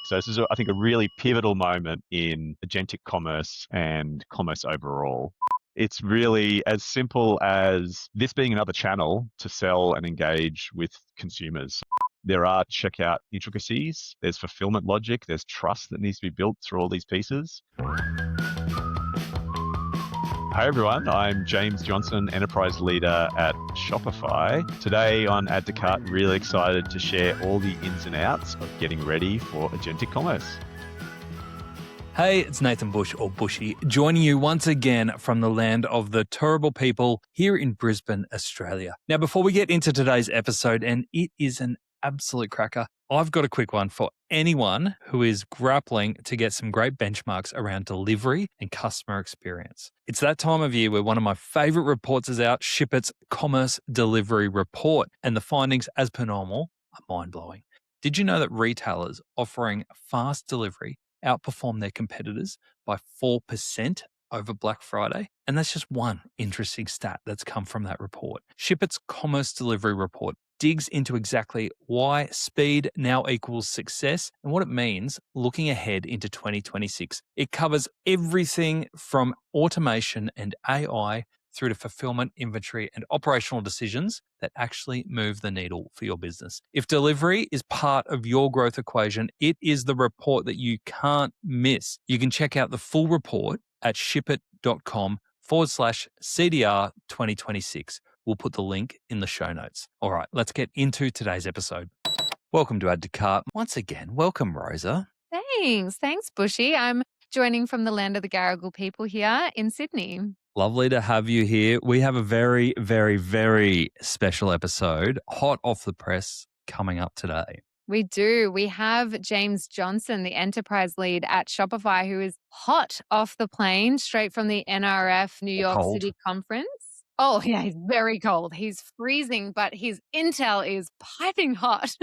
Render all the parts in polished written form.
So this is, I think, a really pivotal moment in agentic commerce and commerce overall. It's really as simple as this being another channel to sell and engage with consumers. There are checkout intricacies, there's fulfillment logic, there's trust that needs to be built through all these pieces. Hi everyone, I'm James Johnson, Enterprise Leader at Shopify. Today on Add to Cart, really excited to share all the ins and outs of getting ready for agentic commerce. Hey, it's Nathan Bush, or Bushy, joining you once again from the land of the Turrbal people here in Brisbane, Australia. Now, before we get into today's episode, and it is an absolute cracker, I've got a quick one for anyone who is grappling to get some great benchmarks around delivery and customer experience. It's that time of year where one of my favorite reports is out, Shipit's Commerce Delivery Report, and the findings, as per normal, are mind-blowing. Did you know that retailers offering fast delivery outperform their competitors by 4% over Black Friday? And that's just one interesting stat that's come from that report. Shipit's Commerce Delivery Report digs into exactly why speed now equals success and what it means looking ahead into 2026. It covers everything from automation and AI through to fulfillment, inventory, and operational decisions that actually move the needle for your business. If delivery is part of your growth equation, it is the report that you can't miss. You can check out the full report at shipit.com/CDR 2026. We'll put the link in the show notes. All right, let's get into today's episode. Welcome to Add to Cart. Once again, welcome, Rosa. Thanks, Bushy. I'm joining from the land of the Garigal people here in Sydney. Lovely to have you here. We have a very, very, very special episode, hot off the press, coming up today. We do. We have James Johnson, the enterprise lead at Shopify, who is hot off the plane, straight from the NRF New York Cold. City conference. Oh, yeah, he's very cold. He's freezing, but his intel is piping hot.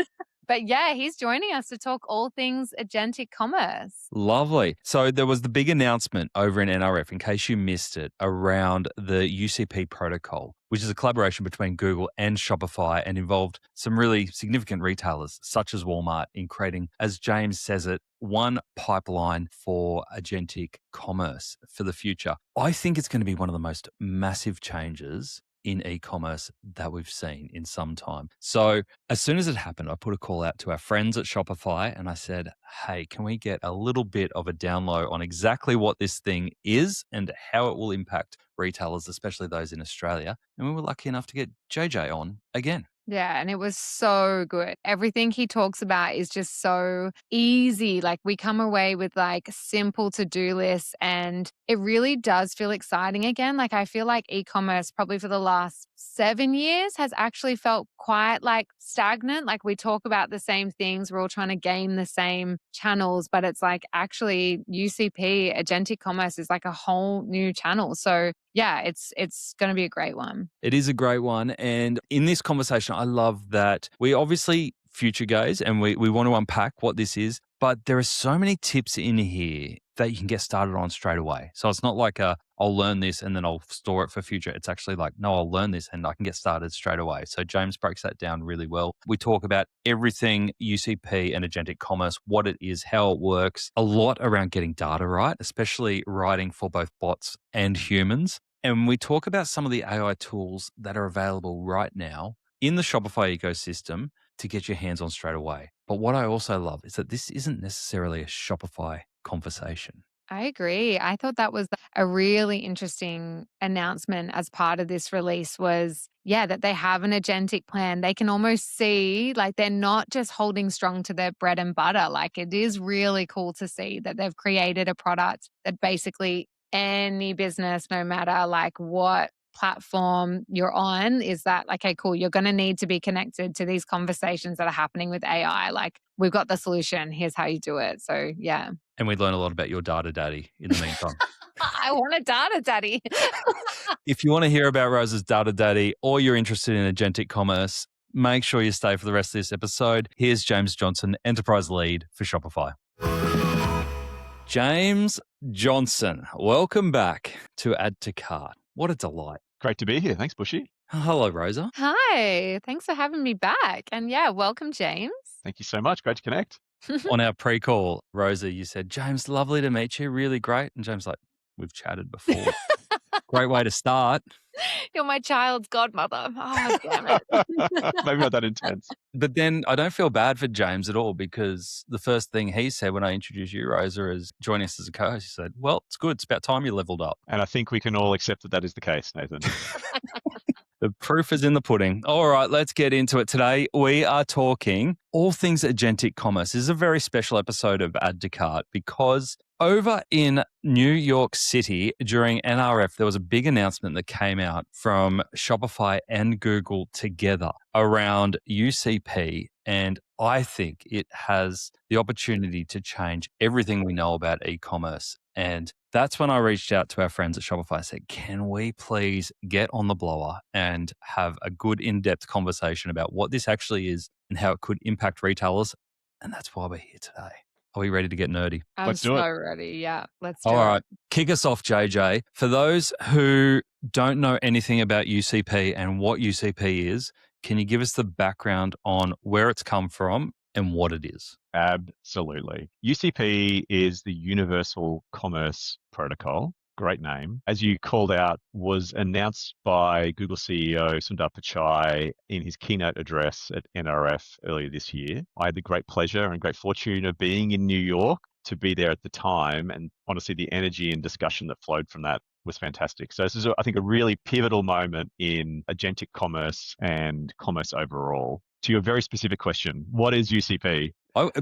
But yeah, he's joining us to talk all things agentic commerce. Lovely. So there was the big announcement over in NRF, in case you missed it, around the UCP protocol, which is a collaboration between Google and Shopify and involved some really significant retailers such as Walmart in creating, as James says it, one pipeline for agentic commerce for the future. I think it's going to be one of the most massive changes in e-commerce that we've seen in some time. So as soon as it happened, I put a call out to our friends at Shopify and I said, hey, can we get a little bit of a download on exactly what this thing is and how it will impact retailers, especially those in Australia? And we were lucky enough to get JJ on again. Yeah, and it was so good. Everything he talks about is just so easy. Like we come away with like simple to-do lists and it really does feel exciting again. Like I feel like e-commerce probably for the last 7 years has actually felt quite like stagnant. Like we talk about the same things. We're all trying to game the same channels, but it's like actually UCP, agentic commerce is like a whole new channel. So yeah, it's going to be a great one. It is a great one. And in this conversation, I love that we obviously future gaze and we want to unpack what this is, but there are so many tips in here that you can get started on straight away. So it's not like I'll learn this and then I'll store it for future. It's actually like, no, I'll learn this and I can get started straight away. So James breaks that down really well. We talk about everything UCP and agentic commerce, what it is, how it works, a lot around getting data right, especially writing for both bots and humans. And we talk about some of the AI tools that are available right now in the Shopify ecosystem to get your hands on straight away. But what I also love is that this isn't necessarily a Shopify conversation. I agree. I thought that was a really interesting announcement as part of this release was, yeah, that they have an agentic plan. They can almost see like they're not just holding strong to their bread and butter. Like it is really cool to see that they've created a product that basically any business, no matter like what platform you're on, is that like, okay, cool, you're going to need to be connected to these conversations that are happening with AI. Like we've got the solution. Here's how you do it. So yeah. And we learn a lot about your data daddy in the meantime. I want a data daddy. If you want to hear about Rose's data daddy or you're interested in agentic commerce, make sure you stay for the rest of this episode. Here's James Johnson, Enterprise Lead for Shopify. James Johnson, welcome back to Add to Cart. What a delight. Great to be here. Thanks, Bushy. Hello, Rosa. Hi, thanks for having me back. And yeah, welcome, James. Thank you so much. Great to connect. On our pre-call, Rosa, you said, James, lovely to meet you. Really great. And James like, we've chatted before. Great way to start. You're my child's godmother. Oh, damn it. Maybe not that intense. But then I don't feel bad for James at all, because the first thing he said when I introduced you, Rosa, as joining us as a co-host, he said, well, it's good. It's about time you leveled up. And I think we can all accept that that is the case, Nathan. The proof is in the pudding. All right, let's get into it today. We are talking all things agentic commerce. This is a very special episode of Add to Cart, because over in New York City during NRF, there was a big announcement that came out from Shopify and Google together around UCP. And I think it has the opportunity to change everything we know about e-commerce. And that's when I reached out to our friends at Shopify and said, can we please get on the blower and have a good in-depth conversation about what this actually is and how it could impact retailers? And that's why we're here today. Are we ready to get nerdy? Let's do I'm it. so ready. Yeah, let's do All it. right, kick us off, JJ. For those who don't know anything about UCP and what UCP is, can you give us the background on where it's come from and what it is? Absolutely. UCP is the Universal Commerce Protocol. Great name. As you called out, was announced by Google CEO Sundar Pichai in his keynote address at NRF earlier this year. I had the great pleasure and great fortune of being in New York to be there at the time. And honestly, the energy and discussion that flowed from that was fantastic. So this is, I think, a really pivotal moment in agentic commerce and commerce overall. To your very specific question, what is UCP?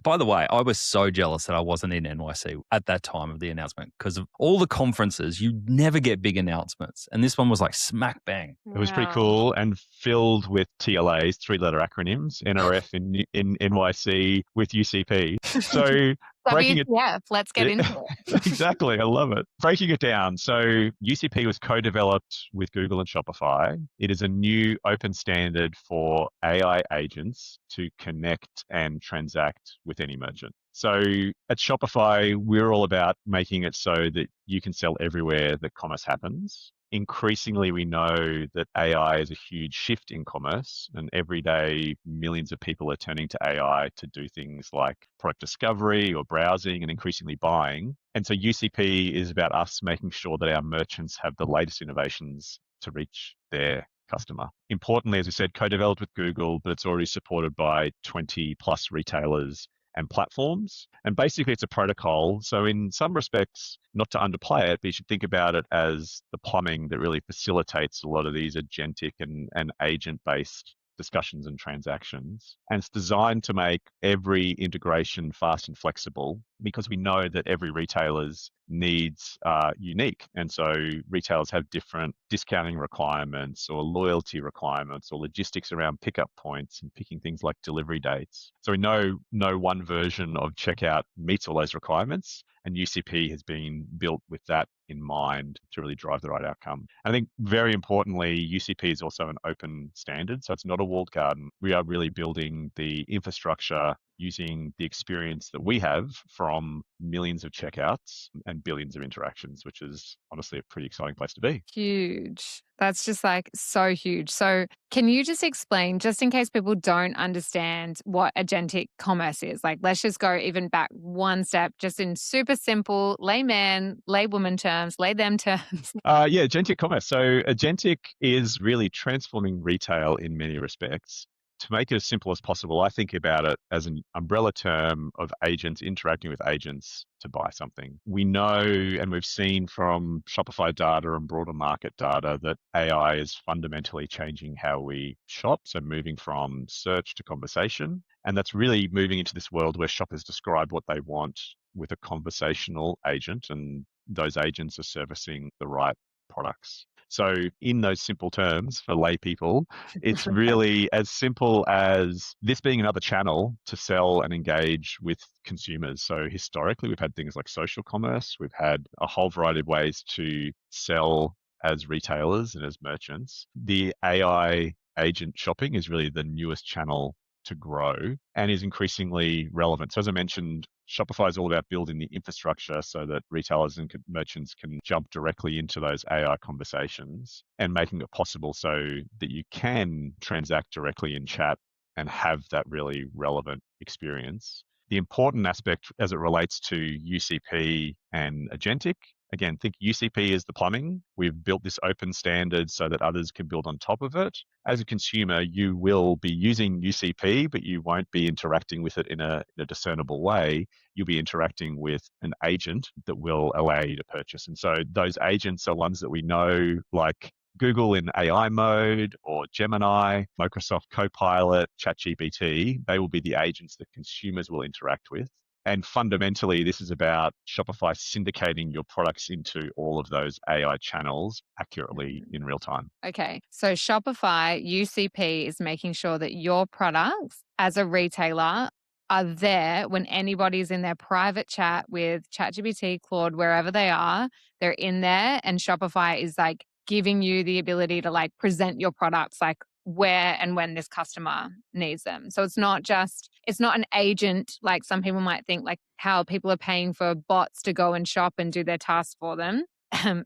By the way, I was so jealous that I wasn't in NYC at that time of the announcement, because of all the conferences, you never get big announcements. And this one was like smack bang. It was pretty cool and filled with TLAs, three-letter acronyms, NRF in NYC with UCP. So breaking it. WTF, let's get into it. Exactly. I love it. Breaking it down. So UCP was co-developed with Google and Shopify. It is a new open standard for AI agents to connect and transact with any merchant. So at Shopify, we're all about making it so that you can sell everywhere that commerce happens. Increasingly, we know that AI is a huge shift in commerce, and every day millions of people are turning to AI to do things like product discovery or browsing and increasingly buying. And so UCP is about us making sure that our merchants have the latest innovations to reach their customer. Importantly, as we said, co-developed with Google, but it's already supported by 20 plus retailers and platforms. And basically, it's a protocol. So in some respects, not to underplay it, but you should think about it as the plumbing that really facilitates a lot of these agentic and agent-based discussions and transactions. And it's designed to make every integration fast and flexible, because we know that every retailer's needs are unique. And so retailers have different discounting requirements or loyalty requirements or logistics around pickup points and picking things like delivery dates. So we know no one version of checkout meets all those requirements. And UCP has been built with that in mind to really drive the right outcome. And I think very importantly, UCP is also an open standard. So it's not a walled garden. We are really building the infrastructure using the experience that we have from millions of checkouts and billions of interactions, which is honestly a pretty exciting place to be. Huge. That's just like so huge. So can you just explain, just in case people don't understand what agentic commerce is? Like, let's just go even back one step, just in super simple layman, laywoman terms, lay them terms. Yeah, agentic commerce. So agentic is really transforming retail in many respects. To make it as simple as possible, I think about it as an umbrella term of agents interacting with agents to buy something. We know and we've seen from Shopify data and broader market data that AI is fundamentally changing how we shop. So moving from search to conversation. And that's really moving into this world where shoppers describe what they want with a conversational agent, and those agents are servicing the right products. So in those simple terms for lay people, it's really as simple as this being another channel to sell and engage with consumers. So historically, we've had things like social commerce. We've had a whole variety of ways to sell as retailers and as merchants. The AI agent shopping is really the newest channel to grow and is increasingly relevant. So as I mentioned, Shopify is all about building the infrastructure so that retailers and merchants can jump directly into those AI conversations and making it possible so that you can transact directly in chat and have that really relevant experience. The important aspect as it relates to UCP and Agentic, again, think UCP is the plumbing. We've built this open standard so that others can build on top of it. As a consumer, you will be using UCP, but you won't be interacting with it in a discernible way. You'll be interacting with an agent that will allow you to purchase. And so those agents are ones that we know, like Google in AI mode, or Gemini, Microsoft Copilot, ChatGPT. They will be the agents that consumers will interact with. And fundamentally, this is about Shopify syndicating your products into all of those AI channels accurately in real time. Okay. So Shopify UCP is making sure that your products as a retailer are there when anybody's in their private chat with ChatGPT, Claude, wherever they are, they're in there, and Shopify is like giving you the ability to like present your products like where and when this customer needs them. So it's not an agent like some people might think, like how people are paying for bots to go and shop and do their tasks for them.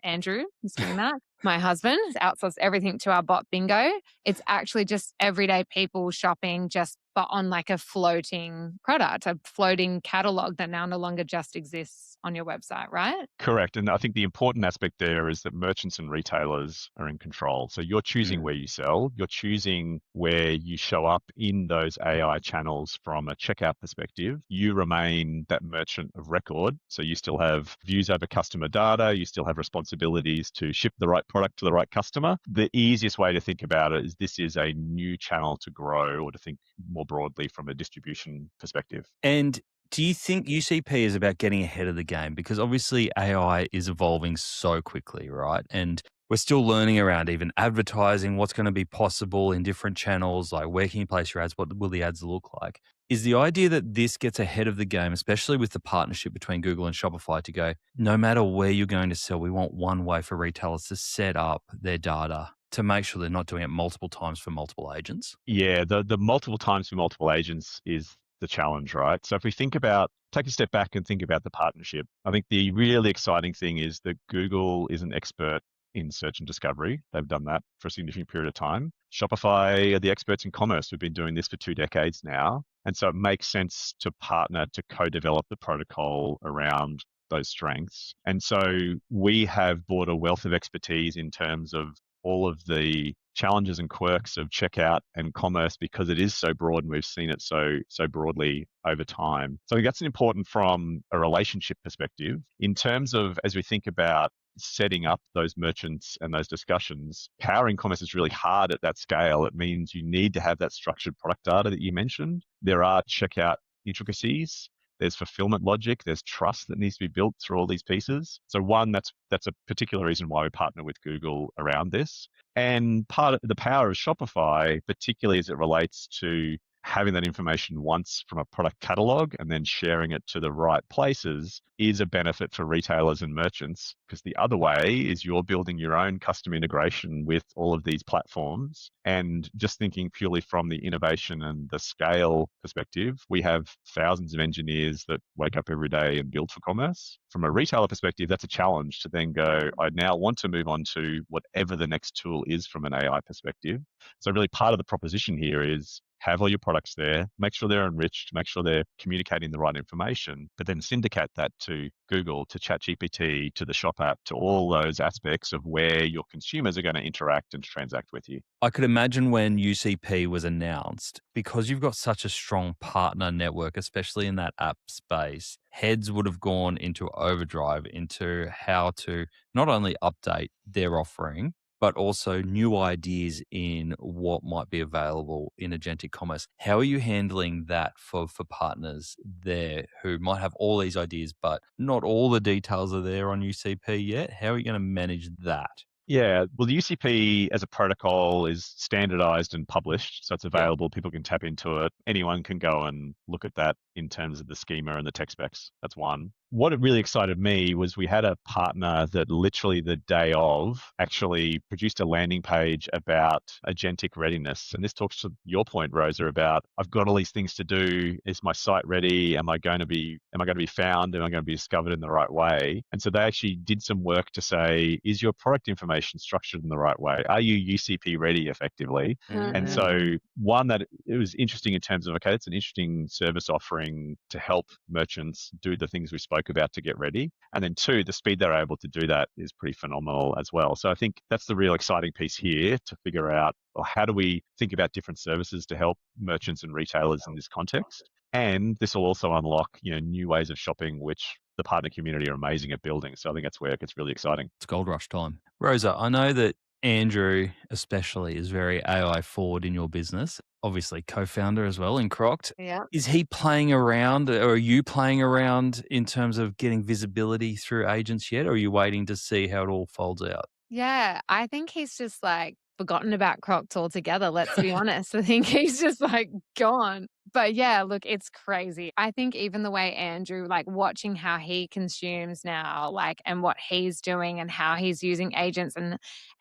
Andrew is doing that. My husband has outsourced everything to our bot Bingo. It's actually just everyday people shopping but on like a floating product, a floating catalog that now no longer just exists on your website, right? Correct. And I think the important aspect there is that merchants and retailers are in control. So you're choosing where you sell, you're choosing where you show up in those AI channels from a checkout perspective. You remain that merchant of record. So you still have views over customer data, you still have responsibilities to ship the right product to the right customer. The easiest way to think about it is this is a new channel to grow, or to think more broadly from a distribution perspective. And do you think UCP is about getting ahead of the game? Because obviously AI is evolving so quickly, right? And we're still learning around even advertising, what's going to be possible in different channels, like where can you place your ads, what will the ads look like? Is the idea that this gets ahead of the game, especially with the partnership between Google and Shopify, to go, no matter where you're going to sell, we want one way for retailers to set up their data to make sure they're not doing it multiple times for multiple agents? Yeah, the multiple times for multiple agents is the challenge, right? So if we take a step back and think about the partnership, I think the really exciting thing is that Google is an expert in search and discovery. They've done that for a significant period of time. Shopify are the experts in commerce. We've been doing this for 2 decades now. And so it makes sense to partner to co-develop the protocol around those strengths. And so we have brought a wealth of expertise in terms of all of the challenges and quirks of checkout and commerce, because it is so broad and we've seen it so broadly over time. So I think that's important from a relationship perspective. In terms of, as we think about setting up those merchants and those discussions, powering commerce is really hard at that scale. It means you need to have that structured product data that you mentioned. There are checkout intricacies. There's fulfillment logic, there's trust that needs to be built through all these pieces. So one, that's a particular reason why we partner with Google around this. And part of the power of Shopify, particularly as it relates to having that information once from a product catalog and then sharing it to the right places, is a benefit for retailers and merchants, because the other way is you're building your own custom integration with all of these platforms. And just thinking purely from the innovation and the scale perspective, we have thousands of engineers that wake up every day and build for commerce. From a retailer perspective, that's a challenge to then go, I now want to move on to whatever the next tool is from an AI perspective. So really part of the proposition here is have all your products there, make sure they're enriched, make sure they're communicating the right information, but then syndicate that to Google, to ChatGPT, to the Shop app, to all those aspects of where your consumers are going to interact and transact with you. I could imagine when UCP was announced, because you've got such a strong partner network, especially in that app space, heads would have gone into overdrive into how to not only update their offering, but also new ideas in what might be available in agentic commerce. How are you handling that for partners there who might have all these ideas, but not all the details are there on UCP yet? How are you going to manage that? Yeah, well, the UCP as a protocol is standardized and published, so it's available. People can tap into it. Anyone can go and look at that in terms of the schema and the tech specs. That's one. what really excited me was we had a partner that literally the day of actually produced a landing page about agentic readiness. And this talks to your point, Rosa, about I've got all these things to do. Is my site ready? Am I going to be found? Am I going to be discovered in the right way? And so they actually did some work to say, is your product information structured in the right way? Are you UCP ready effectively? And so one, that it was interesting in terms of, okay, it's an interesting service offering to help merchants do the things we spoke about to get ready. And then two, the speed they're able to do that is pretty phenomenal as well. So I think that's the real exciting piece here, to figure out, well, how do we think about different services to help merchants and retailers in this context? And this will also unlock, new ways of shopping, which the partner community are amazing at building. So I think that's where it gets really exciting. It's gold rush time. Rosa, I know that Andrew especially is very AI forward in your business, obviously co-founder as well in Croct. Yeah. Is he playing around, or are you playing around in terms of getting visibility through agents yet, or are you waiting to see how it all folds out? Yeah, I think he's just like forgotten about Crocs altogether. Let's be honest. I think he's just like gone. But yeah, look, it's crazy. I think even the way Andrew, like watching how he consumes now, like, and what he's doing and how he's using agents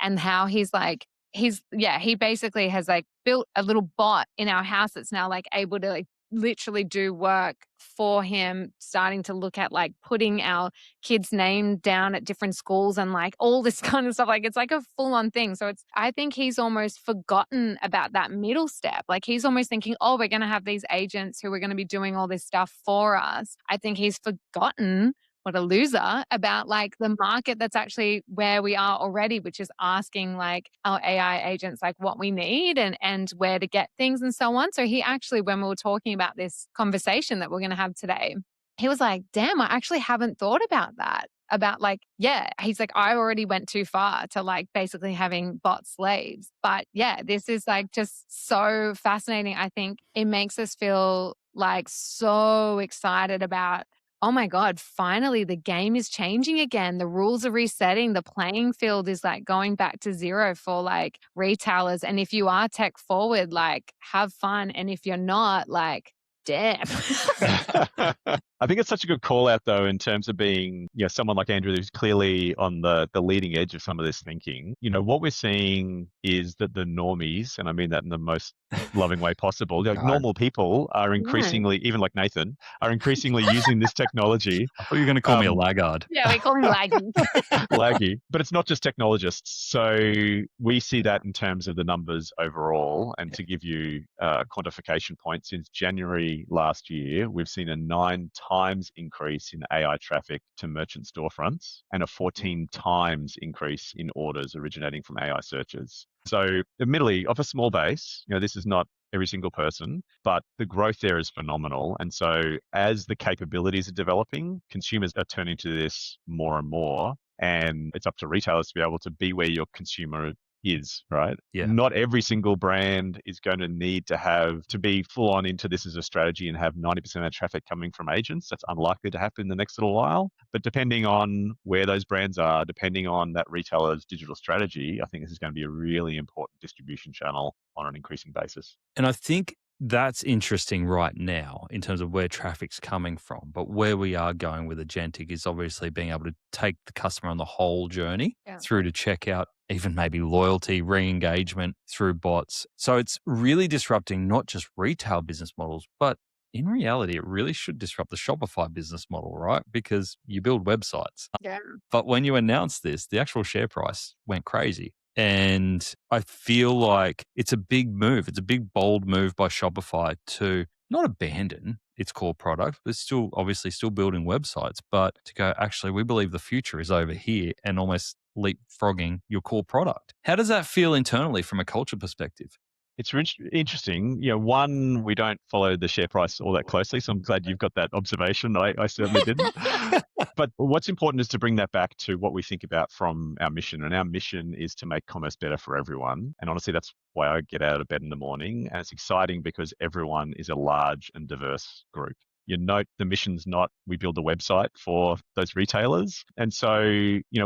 and how he's like, he basically has like built a little bot in our house that's now like able to like literally do work for him, starting to look at like putting our kids' name down at different schools and like all this kind of stuff. Like it's like a full on thing. So I think he's almost forgotten about that middle step. Like he's almost thinking, oh, we're going to have these agents who are going to be doing all this stuff for us. I think he's forgotten, what a loser, about like the market that's actually where we are already, which is asking like our AI agents like what we need and where to get things and so on. So he actually, when we were talking about this conversation that we're going to have today, he was like, damn, I actually haven't thought about that. About like, yeah, he's like, I already went too far to like basically having bot slaves. But yeah, this is like just so fascinating. I think it makes us feel like so excited about, oh my God, finally the game is changing again. The rules are resetting. The playing field is like going back to zero for like retailers. And if you are tech forward, like have fun. And if you're not, like, damn. I think it's such a good call out though, in terms of being, someone like Andrew who's clearly on the leading edge of some of this thinking. What we're seeing is that the normies, and I mean that in the most loving way possible, like normal people are increasingly, even like Nathan, are increasingly using this technology. I thought you were going to call me a laggard. Yeah, we call him laggy. Laggy, but it's not just technologists. So we see that in terms of the numbers overall. And to give you a quantification point, since January last year, we've seen a 9 times increase in AI traffic to merchant storefronts and a 14 times increase in orders originating from AI searches. So admittedly, off a small base, this is not every single person, but the growth there is phenomenal. And so as the capabilities are developing, consumers are turning to this more and more. And it's up to retailers to be able to be where your consumer is, right? Yeah. Not every single brand is going to need to be full on into this as a strategy and have 90% of traffic coming from agents. That's unlikely to happen in the next little while. But depending on where those brands are, depending on that retailer's digital strategy, I think this is going to be a really important distribution channel on an increasing basis. And I think that's interesting right now in terms of where traffic's coming from. But where we are going with Agentic is obviously being able to take the customer on the whole journey through to checkout, even maybe loyalty, re-engagement through bots. So it's really disrupting not just retail business models, but in reality, it really should disrupt the Shopify business model, right? Because you build websites. Yeah. But when you announced this, the actual share price went crazy. And I feel like it's a big move. It's a big, bold move by Shopify to not abandon its core product, but still obviously still building websites, but to go, actually, we believe the future is over here, and almost leapfrogging your core product. How does that feel internally from a culture perspective? It's interesting. One, we don't follow the share price all that closely, so I'm glad you've got that observation. I certainly didn't. But what's important is to bring that back to what we think about from our mission. And our mission is to make commerce better for everyone. And honestly, that's why I get out of bed in the morning. And it's exciting because everyone is a large and diverse group. You note the mission's not we build a website for those retailers. And so,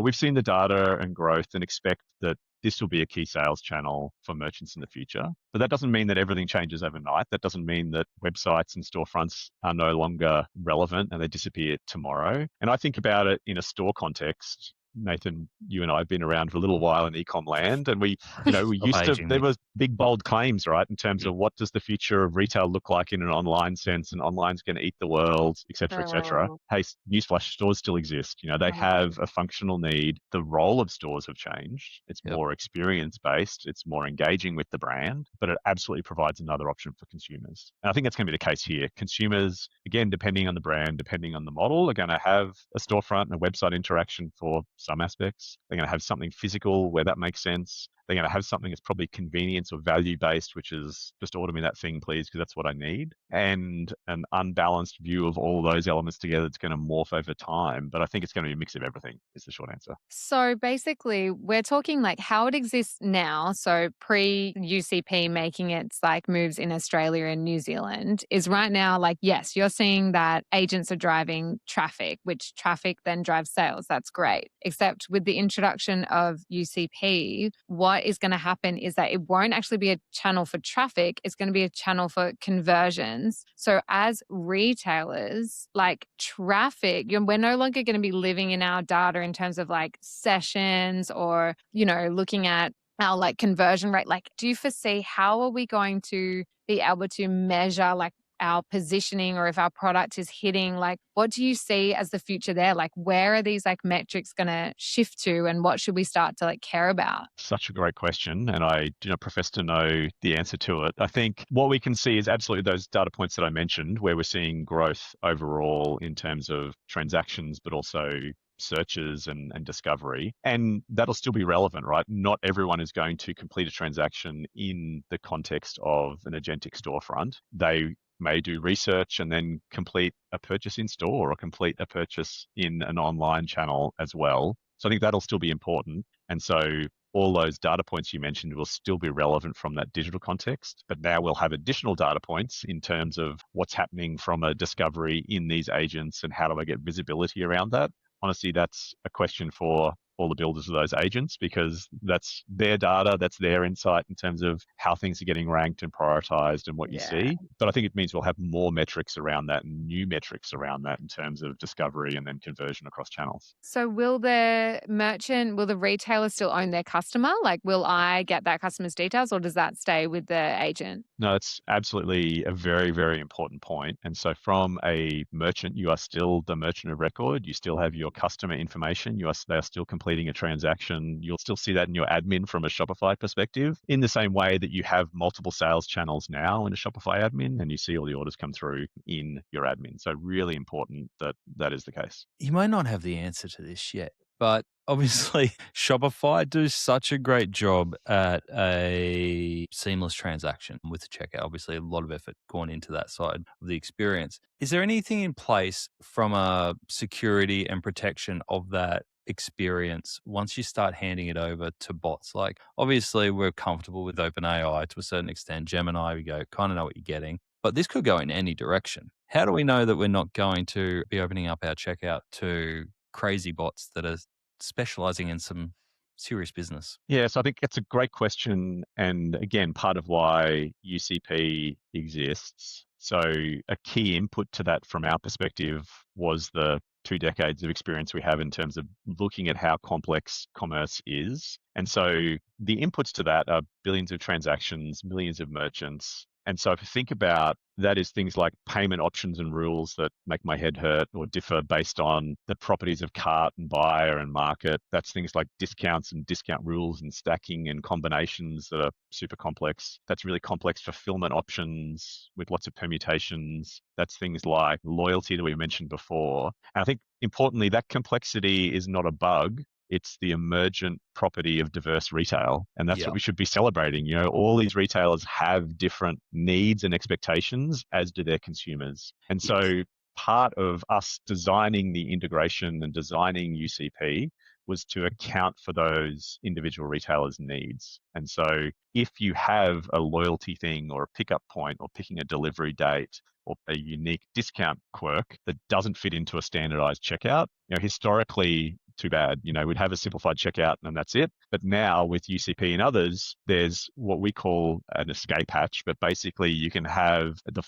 we've seen the data and growth and expect that this will be a key sales channel for merchants in the future. But that doesn't mean that everything changes overnight. That doesn't mean that websites and storefronts are no longer relevant and they disappear tomorrow. And I think about it in a store context. Nathan, you and I have been around for a little while in ecom land, and we used to, aging there me. was big, bold claims, right, in terms of what does the future of retail look like in an online sense, and online's going to eat the world, et cetera, et cetera. Hey, newsflash, stores still exist. They have a functional need. The role of stores have changed. It's Yep. more experience-based. It's more engaging with the brand, but it absolutely provides another option for consumers. And I think that's going to be the case here. Consumers, again, depending on the brand, depending on the model, are going to have a storefront and a website interaction for some aspects. They're going to have something physical where that makes sense. They're going to have something that's probably convenience or value based, which is just order me that thing, please, because that's what I need. And an unbalanced view of all those elements together that's going to morph over time. But I think it's going to be a mix of everything, is the short answer. So basically, we're talking like how it exists now. So pre UCP making its like moves in Australia and New Zealand is right now like, yes, you're seeing that agents are driving traffic, which traffic then drives sales. That's great. Except with the introduction of UCP, what is going to happen is that it won't actually be a channel for traffic. It's going to be a channel for conversions. So as retailers, like traffic, we're no longer going to be living in our data in terms of like sessions or, looking at our like conversion rate. Like, do you foresee how are we going to be able to measure like our positioning or if our product is hitting, like what do you see as the future there? Like where are these like metrics going to shift to and what should we start to like care about? Such a great question, and I do not profess to know the answer to it. I think what we can see is absolutely those data points that I mentioned, where we're seeing growth overall in terms of transactions, but also searches and discovery. And that'll still be relevant, right? Not everyone is going to complete a transaction in the context of an agentic storefront. They may do research and then complete a purchase in store or complete a purchase in an online channel as well. So I think that'll still be important. And so all those data points you mentioned will still be relevant from that digital context, but now we'll have additional data points in terms of what's happening from a discovery in these agents and how do I get visibility around that. Honestly, that's a question for all the builders of those agents because that's their data, that's their insight in terms of how things are getting ranked and prioritized and what you see. But I think it means we'll have more metrics around that and new metrics around that in terms of discovery and then conversion across channels. So will the retailer still own their customer? Like, will I get that customer's details or does that stay with the agent? No, it's absolutely a very, very important point. And so from a merchant, you are still the merchant of record. You still have your customer information. They are still completing a transaction. You'll still see that in your admin from a Shopify perspective, in the same way that you have multiple sales channels now in a Shopify admin and you see all the orders come through in your admin. So really important that that is the case. You might not have the answer to this yet, but obviously Shopify do such a great job at a seamless transaction with the checkout. Obviously, a lot of effort gone into that side of the experience. Is there anything in place from a security and protection of that experience once you start handing it over to bots? Like, obviously, we're comfortable with OpenAI to a certain extent. Gemini, we go, kind of know what you're getting. But this could go in any direction. How do we know that we're not going to be opening up our checkout to crazy bots that are specializing in some serious business? Yeah, so I think that's a great question. And again, part of why UCP exists. So a key input to that from our perspective was the 2 decades of experience we have in terms of looking at how complex commerce is. And so the inputs to that are billions of transactions, millions of merchants. And so if you think about that is things like payment options and rules that make my head hurt or differ based on the properties of cart and buyer and market. That's things like discounts and discount rules and stacking and combinations that are super complex. That's really complex fulfillment options with lots of permutations. That's things like loyalty that we mentioned before. And I think importantly, that complexity is not a bug. It's the emergent property of diverse retail. And that's what we should be celebrating. All these retailers have different needs and expectations, as do their consumers. And so part of us designing the integration and designing UCP was to account for those individual retailers' needs. And so if you have a loyalty thing or a pickup point or picking a delivery date or a unique discount quirk that doesn't fit into a standardized checkout, historically, too bad. We'd have a simplified checkout and that's it. But now with UCP and others, there's what we call an escape hatch. But basically, you can have the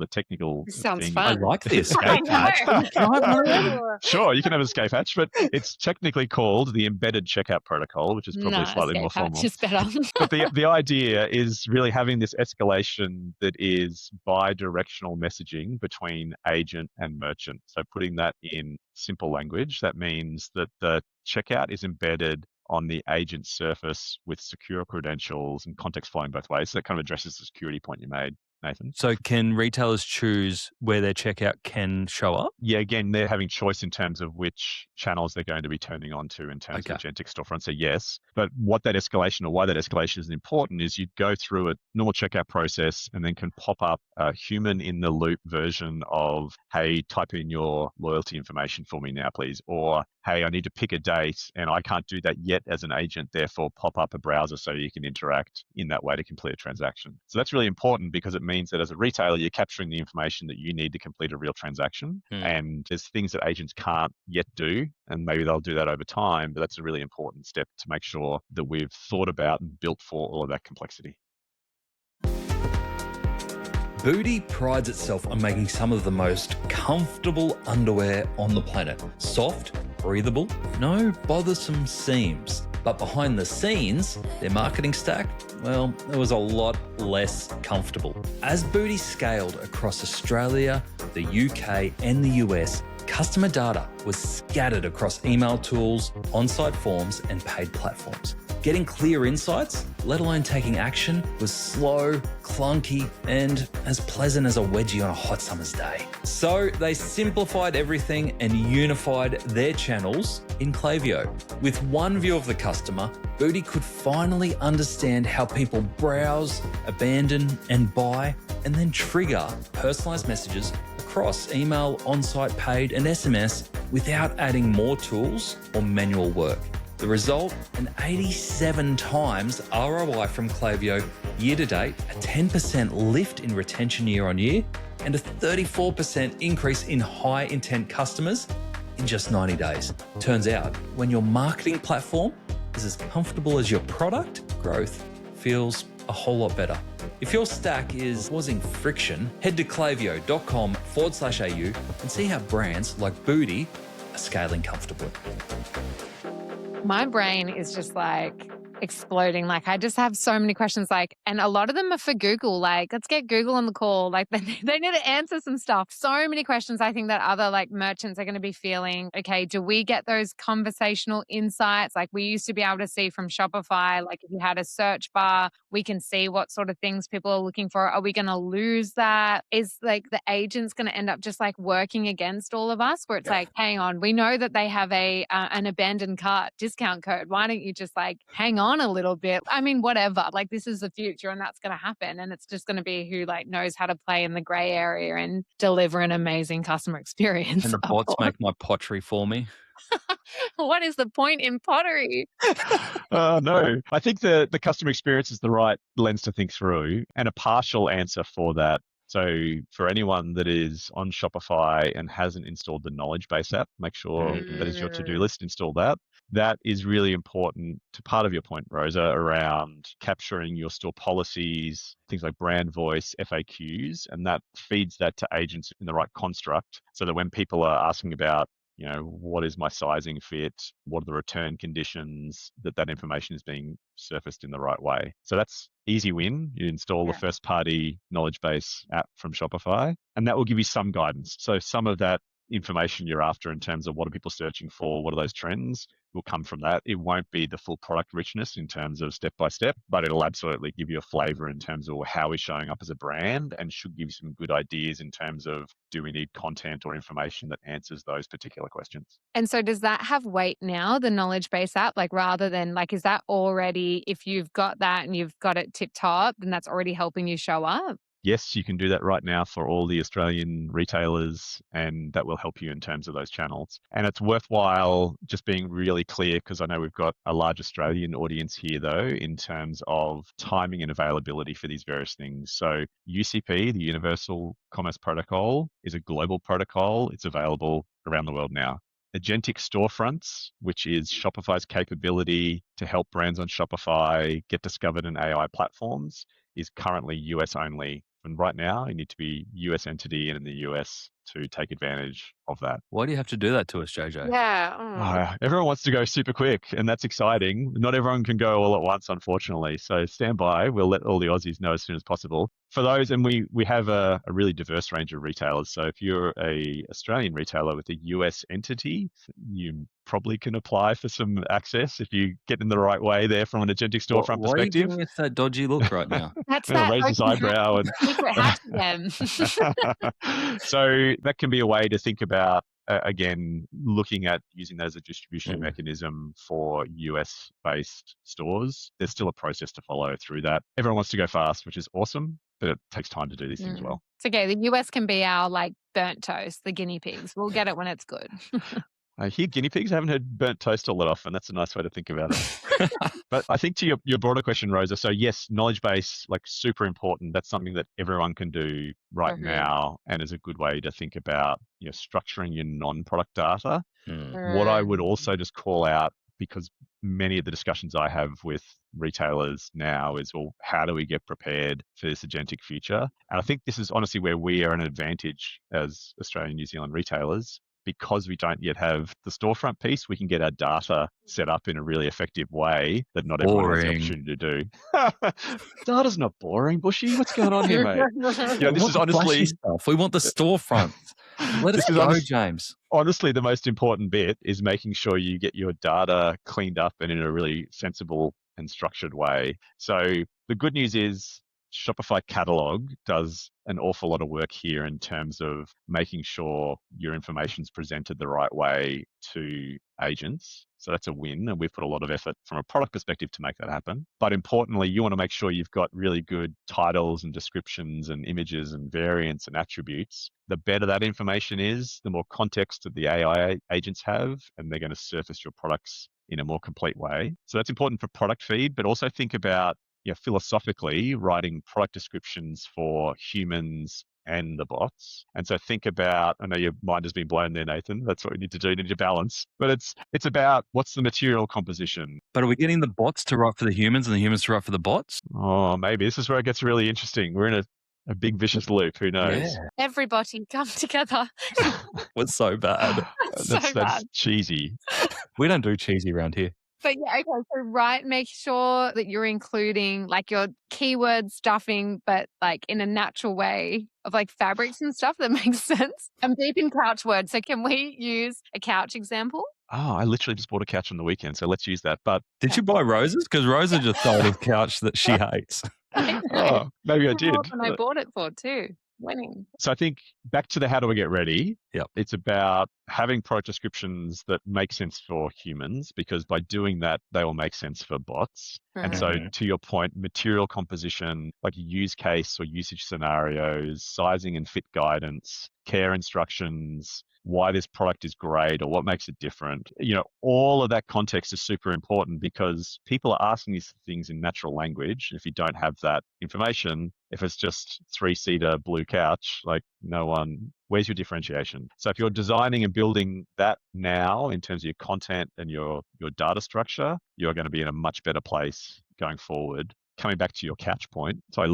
technical This sounds thing. I fun. like the I escape know. hatch. Can I have one of them? Sure, you can have an escape hatch, but it's technically called the embedded checkout protocol, which is probably Nah, slightly more escape hatch formal. is better. But the idea is really having this escalation that is bi-directional messaging between agent and merchant. So putting that in simple language, that means that the checkout is embedded on the agent surface with secure credentials and context flowing both ways. So that kind of addresses the security point you made, Nathan. So can retailers choose where their checkout can show up? Yeah, again, they're having choice in terms of which channels they're going to be turning on to in terms Okay. of agentic storefront. So yes, but what that escalation or why that escalation is important is you go through a normal checkout process and then can pop up a human in the loop version of, hey, type in your loyalty information for me now, please. Or, hey, I need to pick a date and I can't do that yet as an agent, therefore pop up a browser so you can interact in that way to complete a transaction. So that's really important because it means that as a retailer, you're capturing the information that you need to complete a real transaction. And there's things that agents can't yet do, and maybe they'll do that over time, but that's a really important step to make sure that we've thought about and built for all of that complexity. Booty prides itself on making some of the most comfortable underwear on the planet. Soft, breathable, no bothersome seams. But behind the scenes, their marketing stack, well, it was a lot less comfortable. As Booty scaled across Australia, the UK and the US, customer data was scattered across email tools, on-site forms and paid platforms. Getting clear insights, let alone taking action, was slow, clunky, and as pleasant as a wedgie on a hot summer's day. So they simplified everything and unified their channels in Klaviyo. With one view of the customer, Booty could finally understand how people browse, abandon, and buy, and then trigger personalized messages across email, on-site paid, and SMS without adding more tools or manual work. The result, an 87 times ROI from Klaviyo year to date, a 10% lift in retention year on year, and a 34% increase in high intent customers in just 90 days. Turns out, when your marketing platform is as comfortable as your product, growth feels a whole lot better. If your stack is causing friction, head to klaviyo.com/au and see how brands like Booty are scaling comfortably. My brain is just like exploding. Like I just have so many questions, and a lot of them are for Google. Like, let's get Google on the call. Like they need to answer some stuff. So many questions I think that other merchants are going to be feeling, okay, do we get those conversational insights? Like we used to be able to see from Shopify, like if you had a search bar, we can see what sort of things people are looking for. Are we going to lose that? Is the agent's going to end up just working against all of us where it's hang on, we know that they have an abandoned cart discount code. Why don't you just hang on a little bit? I mean, whatever. This is the future and that's going to happen. And it's just going to be who knows how to play in the gray area and deliver an amazing customer experience. And the bots make my pottery for me. What is the point in pottery? No, I think the customer experience is the right lens to think through, and a partial answer for that. So for anyone that is on Shopify and hasn't installed the knowledge base app, make sure that is your to-do list, install that. That is really important to part of your point, Rosa, around capturing your store policies, things like brand voice, FAQs, and that feeds that to agents in the right construct so that when people are asking about, what is my sizing fit? What are the return conditions? That information is being surfaced in the right way. So that's easy win. You install the first party knowledge base app from Shopify, and that will give you some guidance. So some of that information you're after in terms of what are people searching for, what are those trends, will come from that. It won't be the full product richness in terms of step by step, but it'll absolutely give you a flavor in terms of how we're showing up as a brand, and should give you some good ideas in terms of, do we need content or information that answers those particular questions? And so does that have weight now, the knowledge base app, rather than is that already, if you've got that and you've got it tip top, then that's already helping you show up? Yes, you can do that right now for all the Australian retailers, and that will help you in terms of those channels. And it's worthwhile just being really clear, because I know we've got a large Australian audience here, though, in terms of timing and availability for these various things. So UCP, the Universal Commerce Protocol, is a global protocol. It's available around the world now. Agentic storefronts, which is Shopify's capability to help brands on Shopify get discovered in AI platforms, is currently US only. And right now, you need to be US entity and in the US to take advantage of that. Why do you have to do that to us, JJ? Yeah. Everyone wants to go super quick, and that's exciting. Not everyone can go all at once, unfortunately. So stand by. We'll let all the Aussies know as soon as possible. For those, and we have a really diverse range of retailers. So if you're a Australian retailer with a US entity, you probably can apply for some access if you get in the right way there from an agentic storefront Why are you perspective. giving us that dodgy look right now? That's Well, that raise his open eyebrow and secret hatch again. So that can be a way to think about, again, looking at using that as a distribution mechanism for US-based stores. There's still a process to follow through that. Everyone wants to go fast, which is awesome, but it takes time to do these things well. It's okay. The US can be our burnt toast, the guinea pigs. We'll get it when it's good. I hear guinea pigs. I haven't heard burnt toast all that often. That's a nice way to think about it. But I think to your broader question, Rosa, so yes, knowledge base, super important. That's something that everyone can do right now and is a good way to think about structuring your non-product data. What I would also just call out, because many of the discussions I have with retailers now is, well, how do we get prepared for this agentic future? And I think this is honestly where we are an advantage as Australian, New Zealand retailers. Because we don't yet have the storefront piece, we can get our data set up in a really effective way that not everyone has the opportunity to do. Data's not boring, Bushy. What's going on here, mate? This is honestly stuff. We want the storefront. Let us go, James. Honestly, the most important bit is making sure you get your data cleaned up and in a really sensible and structured way. So the good news is Shopify Catalog does an awful lot of work here in terms of making sure your information is presented the right way to agents. So that's a win, and we've put a lot of effort from a product perspective to make that happen. But importantly, you want to make sure you've got really good titles and descriptions and images and variants and attributes. The better that information is, the more context that the AI agents have, and they're going to surface your products in a more complete way. So that's important for product feed, but also think about philosophically writing product descriptions for humans and the bots. And so think about, I know your mind has been blown there, Nathan. That's what we need to do. You need to balance. But it's about what's the material composition. But are we getting the bots to write for the humans and the humans to write for the bots? Oh, maybe. This is where it gets really interesting. We're in a big vicious loop. Who knows? Yeah. Everybody come together. What's so bad? That's cheesy. We don't do cheesy around here. But yeah, okay. So make sure that you're including your keyword stuffing, but in a natural way of fabrics and stuff that makes sense. I'm deep in couch words. So can we use a couch example? Oh, I literally just bought a couch on the weekend, so let's use that. But did you buy Rosa's? Because Rosa just sold a couch that she hates. Oh, maybe I did. And I bought it for too. Winning. So I think back to the how do we get ready? Yep. It's about having product descriptions that make sense for humans, because by doing that, they will make sense for bots. And so to your point, material composition, like use case or usage scenarios, sizing and fit guidance, care instructions, why this product is great or what makes it different. All of that context is super important because people are asking these things in natural language. If you don't have that information, if it's just 3-seater blue couch, where's your differentiation? So if you're designing and building that now in terms of your content and your data structure, you're going to be in a much better place going forward. Coming back to your couch point, so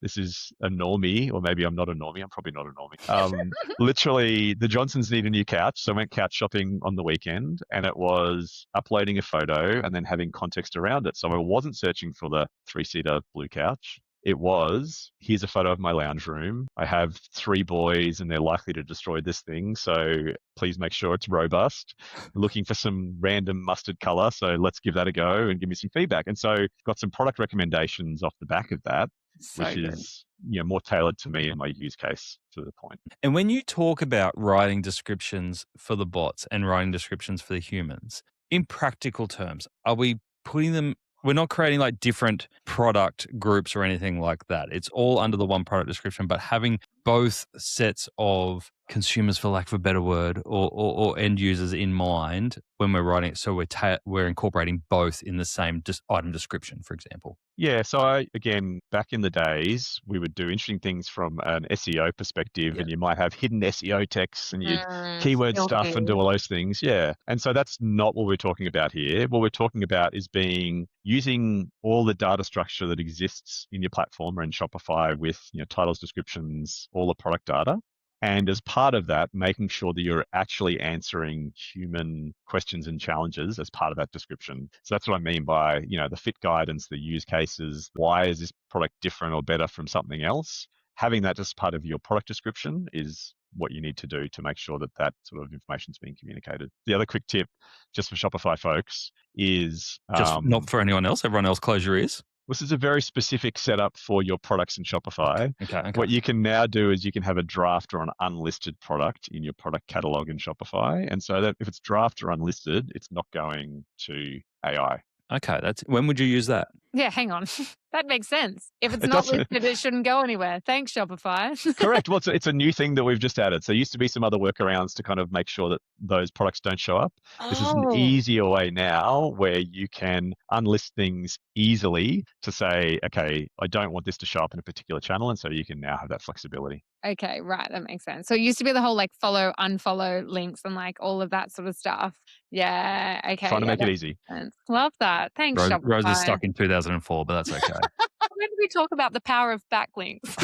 this is a normie, or maybe I'm not a normie. I'm probably not a normie. Literally, the Johnsons need a new couch. So I went couch shopping on the weekend, and it was uploading a photo and then having context around it. So I wasn't searching for the 3-seater blue couch. It was, here's a photo of my lounge room. I have 3 boys and they're likely to destroy this thing. So please make sure it's robust. Looking for some random mustard color. So let's give that a go and give me some feedback. And so got some product recommendations off the back of that, which is more tailored to me and my use case to the point. And when you talk about writing descriptions for the bots and writing descriptions for the humans, in practical terms, are we putting them, we're not creating different product groups or anything like that. It's all under the one product description, but having both sets of consumers, for lack of a better word, or end users in mind when we're writing it? So we're incorporating both in the same item description, for example. Yeah, so again, back in the days, we would do interesting things from an SEO perspective, and you might have hidden SEO texts and you'd keyword stuff and do all those things. Yeah. And so that's not what we're talking about here. What we're talking about is using all the data structure that exists in your platform or in Shopify with, titles, descriptions, all the product data. And as part of that, making sure that you're actually answering human questions and challenges as part of that description. So that's what I mean by, the fit guidance, the use cases. Why is this product different or better from something else? Having that as part of your product description is what you need to do to make sure that that sort of information is being communicated. The other quick tip, just for Shopify folks, is just not for anyone else. Everyone else, close your ears. This is a very specific setup for your products in Shopify. Okay. What you can now do is you can have a draft or an unlisted product in your product catalog in Shopify. And so that if it's draft or unlisted, it's not going to AI. Okay. When would you use that? Yeah, hang on. That makes sense. If it's not listed, it shouldn't go anywhere. Thanks, Shopify. Correct. Well, it's a new thing that we've just added. So there used to be some other workarounds to kind of make sure that those products don't show up. This is an easier way now where you can unlist things easily to say, okay, I don't want this to show up in a particular channel. And so you can now have that flexibility. Okay, right. That makes sense. So it used to be the whole follow, unfollow links and all of that sort of stuff. Yeah. Okay. Trying to make it easy. Love that. Thanks, Shopify. Rose is stuck in 2004, but that's okay. When did we talk about the power of backlinks?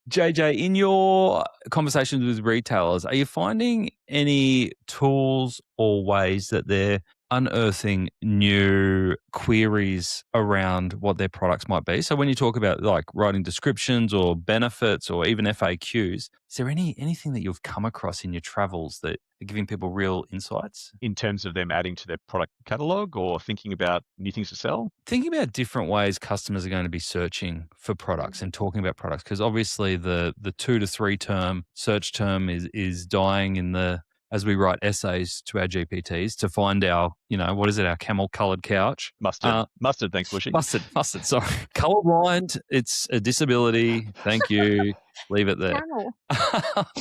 JJ, in your conversations with retailers, are you finding any tools or ways that they're unearthing new queries around what their products might be? So when you talk about writing descriptions or benefits or even FAQs, is there anything that you've come across in your travels that are giving people real insights? In terms of them adding to their product catalog or thinking about new things to sell? Thinking about different ways customers are going to be searching for products and talking about products, because obviously the 2 to 3 term search term is dying as we write essays to our GPTs to find our, what is it, our camel-coloured couch. Mustard, thanks, Bushy. Mustard, sorry. Colourblind, it's a disability. Thank you. Leave it there.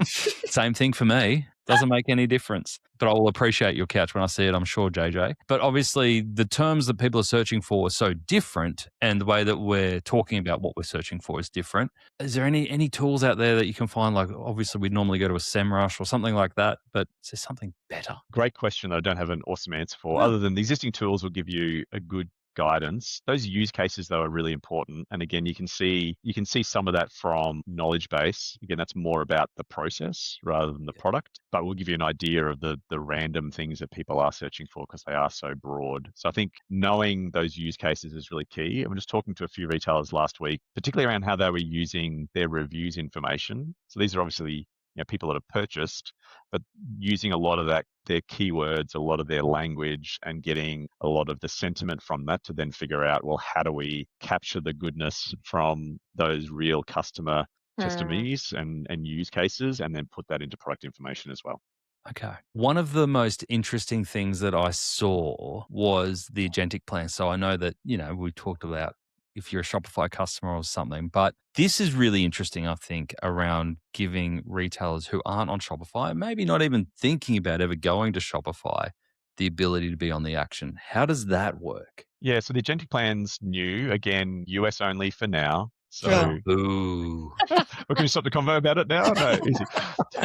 Same thing for me. Doesn't make any difference. But I will appreciate your couch when I see it, I'm sure, JJ. But obviously, the terms that people are searching for are so different, and the way that we're talking about what we're searching for is different. Is there any tools out there that you can find? Obviously, we'd normally go to a SEMrush or something like that, but is there something better? Great question that I don't have an awesome answer for. Other than the existing tools will give you a good guidance. Those use cases, though, are really important. And again, you can see some of that from knowledge base. Again, that's more about the process rather than the product, but we'll give you an idea of the random things that people are searching for because they are so broad. So I think knowing those use cases is really key. I'm just talking to a few retailers last week, particularly around how they were using their reviews information. So these are obviously people that have purchased, but using a lot of their keywords, a lot of their language, and getting a lot of the sentiment from that to then figure out, well, how do we capture the goodness from those real customer testimonies and use cases, and then put that into product information as well. Okay. One of the most interesting things that I saw was the Agentic plan. So I know that, we talked about if you're a Shopify customer or something. But this is really interesting, I think, around giving retailers who aren't on Shopify, maybe not even thinking about ever going to Shopify, the ability to be on the action. How does that work? Yeah, so the Agentic plan's new, again, US only for now. So, ooh. Well, can you stop the convo about it now? No, easy.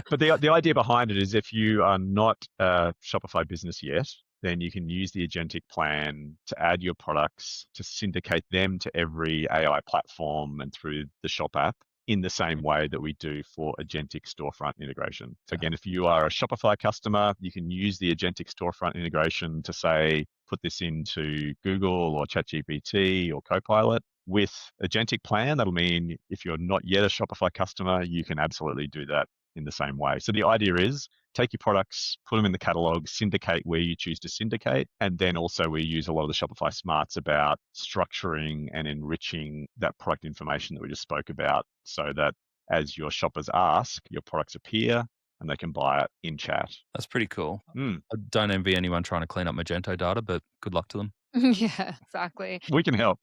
But the idea behind it is if you are not a Shopify business yet, then you can use the Agentic plan to add your products, to syndicate them to every AI platform and through the Shop app in the same way that we do for Agentic storefront integration. So again, if you are a Shopify customer, you can use the Agentic storefront integration to say, put this into Google or ChatGPT or Copilot. With Agentic plan, that'll mean if you're not yet a Shopify customer, you can absolutely do that in the same way. So the idea is take your products, put them in the catalog, syndicate where you choose to syndicate. And then also we use a lot of the Shopify smarts about structuring and enriching that product information that we just spoke about so that as your shoppers ask, your products appear and they can buy it in chat. That's pretty cool. I don't envy anyone trying to clean up Magento data, but good luck to them. Yeah, exactly. We can help.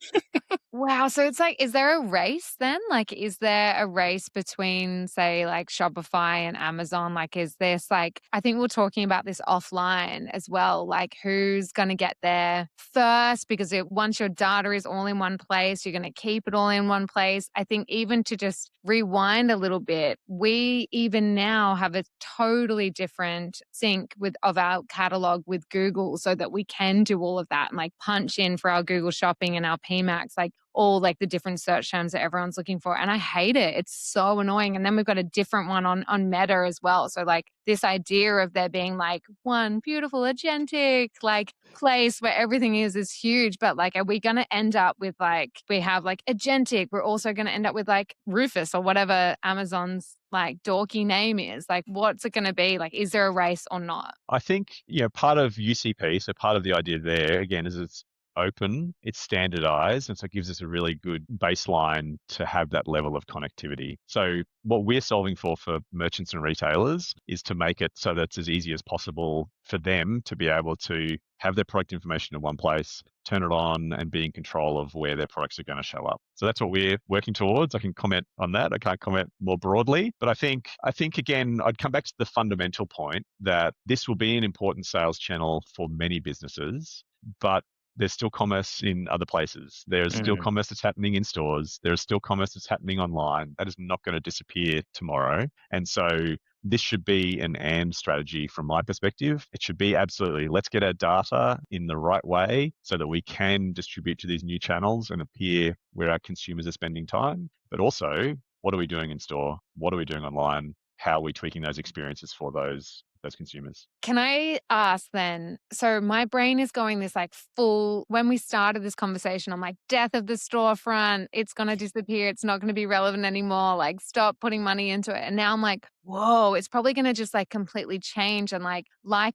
Wow. So it's like, is there a race then? Like, is there a race between, say, like Shopify and Amazon? Like, is this like, I think we're talking about this offline as well, like who's going to get there first? Because once your data is all in one place, you're going to keep it all in one place. I think even to just rewind a little bit, we even now have a totally different sync of our catalog with Google so that we can do all of that and like punch in for our Google shopping and our PMAX. Like, all like the different search terms that everyone's looking for. And I hate it. It's so annoying. And then we've got a different one on Meta as well. So like this idea of there being like one beautiful agentic like place where everything is huge. But like, are we going to end up with like, we have like agentic, we're also going to end up with like Rufus or whatever Amazon's like dorky name is. Like, what's it going to be? Like, is there a race or not? I think, part of UCP, so part of the idea there, again, is it's open, it's standardized, and so it gives us a really good baseline to have that level of connectivity. So what we're solving for merchants and retailers is to make it so that it's as easy as possible for them to be able to have their product information in one place, turn it on, and be in control of where their products are going to show up. So that's what we're working towards. I can comment on that. I can't comment more broadly, but I think again, I'd come back to the fundamental point that this will be an important sales channel for many businesses, but there's still commerce in other places. There's still commerce that's happening in stores. There's still commerce that's happening online. That is not going to disappear tomorrow. And so this should be an and strategy from my perspective. It should be absolutely, let's get our data in the right way so that we can distribute to these new channels and appear where our consumers are spending time. But also, what are we doing in store? What are we doing online? How are we tweaking those experiences for those consumers? Can I ask then? So my brain is going this like full, when we started this conversation, I'm like, death of the storefront, it's going to disappear. It's not going to be relevant anymore. Like, stop putting money into it. And now I'm like, whoa, it's probably going to just like completely change. And like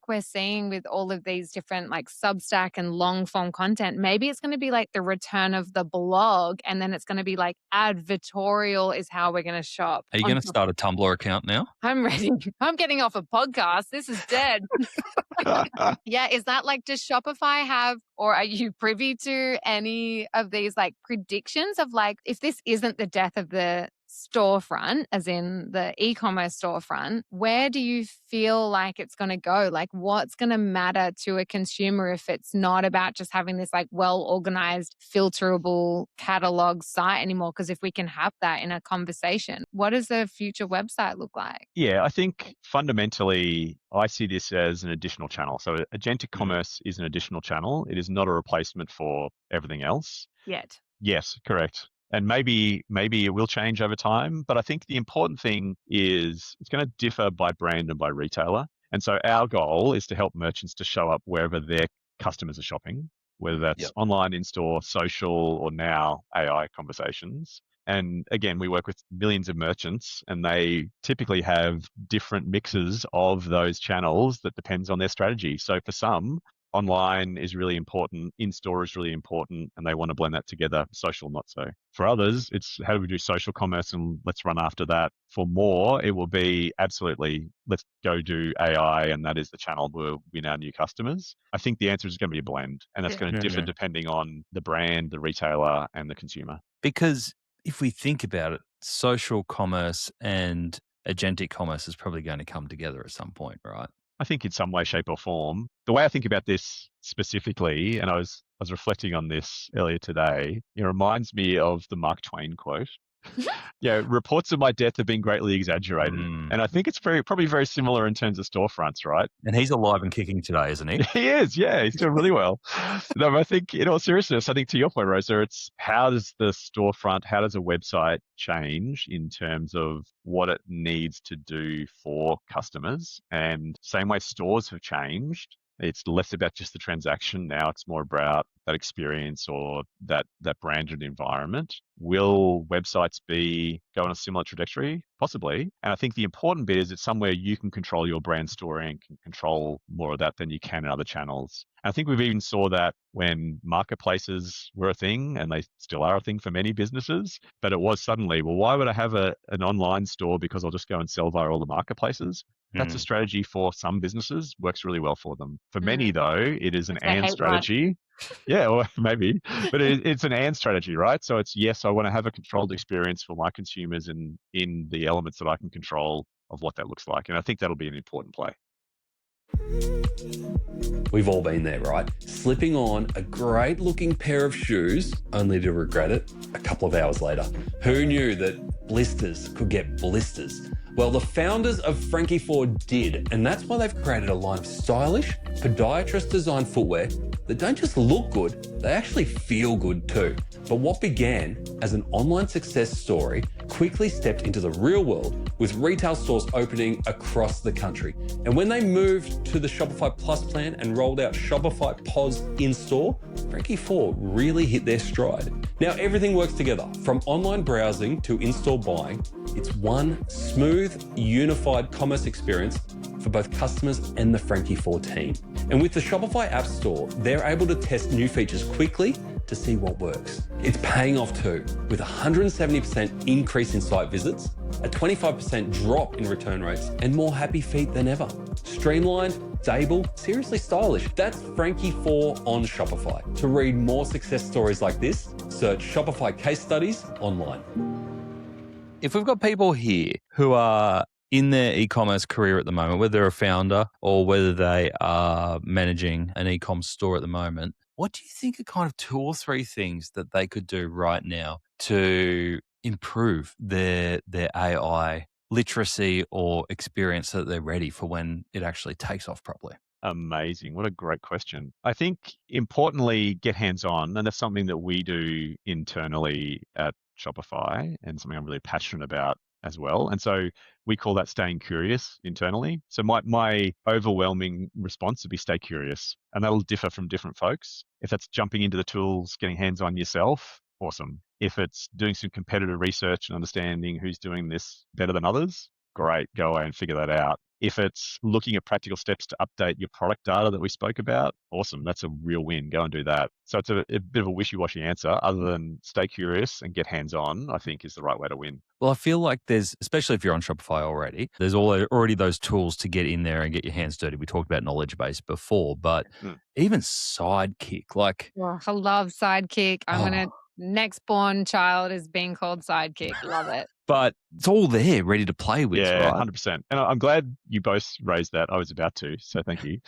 we're seeing with all of these different like Substack and long form content, maybe it's going to be like the return of the blog. And then it's going to be like advertorial is how we're going to shop. Are you going to start a Tumblr account now? I'm ready. I'm getting off a podcast. This is dead. Yeah. Is that like, does Shopify have, or are you privy to any of these like predictions of like, if this isn't the death of the storefront, as in the e-commerce storefront, where do you feel like it's going to go? Like, what's going to matter to a consumer if it's not about just having this like well-organized, filterable catalog site anymore? Because if we can have that in a conversation, what does the future website look like? Yeah, I think fundamentally, I see this as an additional channel. So agentic commerce is an additional channel. It is not a replacement for everything else. Yet. Yes, correct. And maybe it will change over time, but I think the important thing is it's going to differ by brand and by retailer. And so our goal is to help merchants to show up wherever their customers are shopping, whether that's online, in-store, social, or now AI conversations. And again, we work with millions of merchants and they typically have different mixes of those channels that depends on their strategy. So for some, online is really important, in-store is really important, and they want to blend that together, social not so. For others, it's how do we do social commerce and let's run after that. For more, it will be absolutely, let's go do AI and that is the channel where we win our new customers. I think the answer is going to be a blend and that's going to differ depending on the brand, the retailer, and the consumer. Because if we think about it, social commerce and agentic commerce is probably going to come together at some point, right? I think in some way, shape, or form. The way I think about this specifically, and I was reflecting on this earlier today, it reminds me of the Mark Twain quote. Yeah, reports of my death have been greatly exaggerated. And I think it's probably very similar in terms of storefronts, right? And he's alive and kicking today, isn't he? He is, yeah. He's doing really well. No, but I think, in all seriousness, I think to your point, Rosa, it's how does the storefront, how does a website change in terms of what it needs to do for customers? And same way stores have changed. It's less about just the transaction. Now it's more about that experience or that branded environment. Will websites go on a similar trajectory? Possibly. And I think the important bit is it's somewhere you can control your brand story and can control more of that than you can in other channels. And I think we've even saw that when marketplaces were a thing, and they still are a thing for many businesses, but it was suddenly, well, why would I have an online store because I'll just go and sell via all the marketplaces? That's a strategy for some businesses, works really well for them. For many, though, it is an and strategy. Yeah, or maybe, but it's an and strategy, right? So it's yes, I want to have a controlled experience for my consumers and in the elements that I can control of what that looks like. And I think that'll be an important play. We've all been there, right? Slipping on a great looking pair of shoes only to regret it a couple of hours later. Who knew that blisters could get blisters? Well, the founders of Frankie 4 did, and that's why they've created a line of stylish, podiatrist designed footwear that don't just look good, they actually feel good too. But what began as an online success story quickly stepped into the real world with retail stores opening across the country. And when they moved to the Shopify Plus plan and rolled out Shopify POS in-store, Frankie 4 really hit their stride. Now everything works together, from online browsing to in-store buying. It's one smooth, unified commerce experience for both customers and the Frankie 4 team. And with the Shopify App Store, they're able to test new features quickly to see what works. It's paying off too, with a 170% increase in site visits, a 25% drop in return rates, and more happy feet than ever. Streamlined, stable, seriously stylish. That's Frankie 4 on Shopify. To read more success stories like this, search Shopify case studies online. If we've got people here who are in their e-commerce career at the moment, whether they're a founder or whether they are managing an e-com store at the moment, what do you think are kind of 2 or 3 things that they could do right now to improve their AI literacy or experience so that they're ready for when it actually takes off properly? Amazing. What a great question. I think importantly, get hands-on, and that's something that we do internally at Shopify and something I'm really passionate about as well. And so we call that staying curious internally. So my overwhelming response would be stay curious, and that'll differ from different folks. If that's jumping into the tools, getting hands-on yourself, awesome. If it's doing some competitor research and understanding who's doing this better than others, great, go away and figure that out. If it's looking at practical steps to update your product data that we spoke about, awesome. That's a real win. Go and do that. So it's a bit of a wishy-washy answer other than stay curious and get hands-on, I think is the right way to win. Well, I feel like there's, especially if you're on Shopify already, there's already those tools to get in there and get your hands dirty. We talked about knowledge base before, but even Sidekick, like... Oh, I love Sidekick. Next born child is being called Sidekick. Love it. But it's all there, ready to play with, yeah, right? 100%. And I'm glad you both raised that. I was about to, so thank you.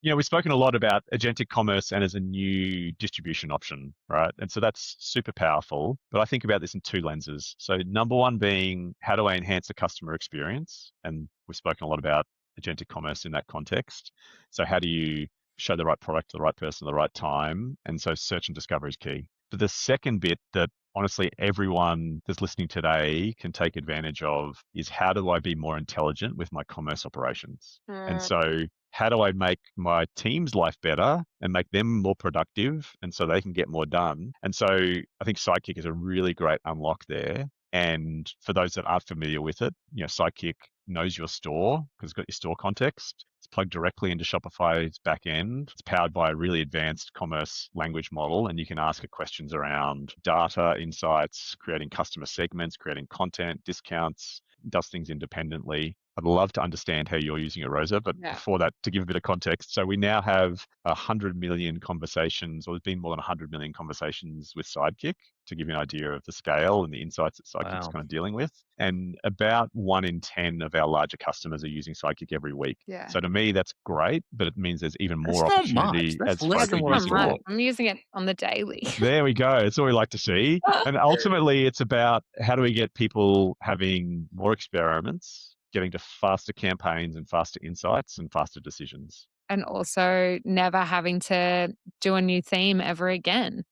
We've spoken a lot about agentic commerce and as a new distribution option, right? And so that's super powerful. But I think about this in 2 lenses. So number one being, how do I enhance the customer experience? And we've spoken a lot about agentic commerce in that context. So how do you show the right product to the right person at the right time? And so search and discovery is key. But the second bit that honestly everyone that's listening today can take advantage of is, how do I be more intelligent with my commerce operations? And so how do I make my team's life better and make them more productive and so they can get more done? And so I think Sidekick is a really great unlock there. And for those that aren't familiar with it, Sidekick knows your store because it's got your store context. It's plugged directly into Shopify's back end. It's powered by a really advanced commerce language model, and you can ask it questions around data, insights, creating customer segments, creating content, discounts, does things independently. I'd love to understand how you're using it, Rosa, but before that, to give a bit of context, so we now have 100 million conversations, or there's been more than 100 million conversations with Sidekick, to give you an idea of the scale and the insights that Sidekick's kind of dealing with. And about 1 in 10 of our larger customers are using Sidekick every week. Yeah. So to me, that's great, but it means there's even more That's not opportunity much. That's as less folks than are what I using thought. more. I'm using it on the daily. There we go. It's what we like to see. And ultimately, it's about how do we get people having more experiments, getting to faster campaigns and faster insights and faster decisions. And also never having to do a new theme ever again.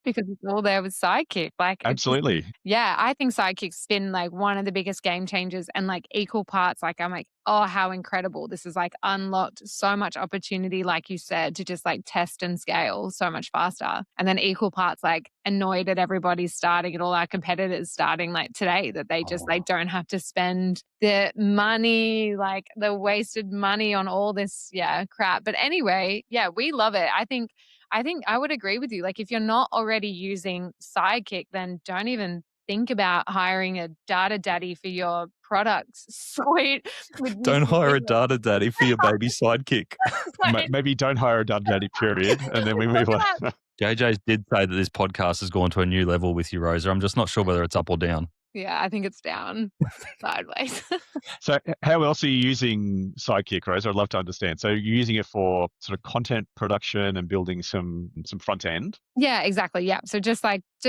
Because it's all there with Sidekick. Absolutely. I think Sidekick's been one of the biggest game changers, and equal parts. I'm like, oh, how incredible. This has unlocked so much opportunity, like you said, to just test and scale so much faster. And then equal parts annoyed at everybody starting, at all our competitors starting today, that they just don't have to spend the money, the wasted money on all this crap. But anyway, we love it. I think I would agree with you. If you're not already using Sidekick, then don't even think about hiring a data daddy for your product suite with Don't hire a UCP. data daddy for your baby sidekick. Maybe don't hire a data daddy, period, and then we move Look on. at that. JJ did say that this podcast has gone to a new level with you, Rosa. I'm just not sure whether it's up or down. Yeah, I think it's down sideways. So how else are you using Sidekick, Rose? I'd love to understand. So you're using it for sort of content production and building some front end? Yeah, exactly. Yeah. So just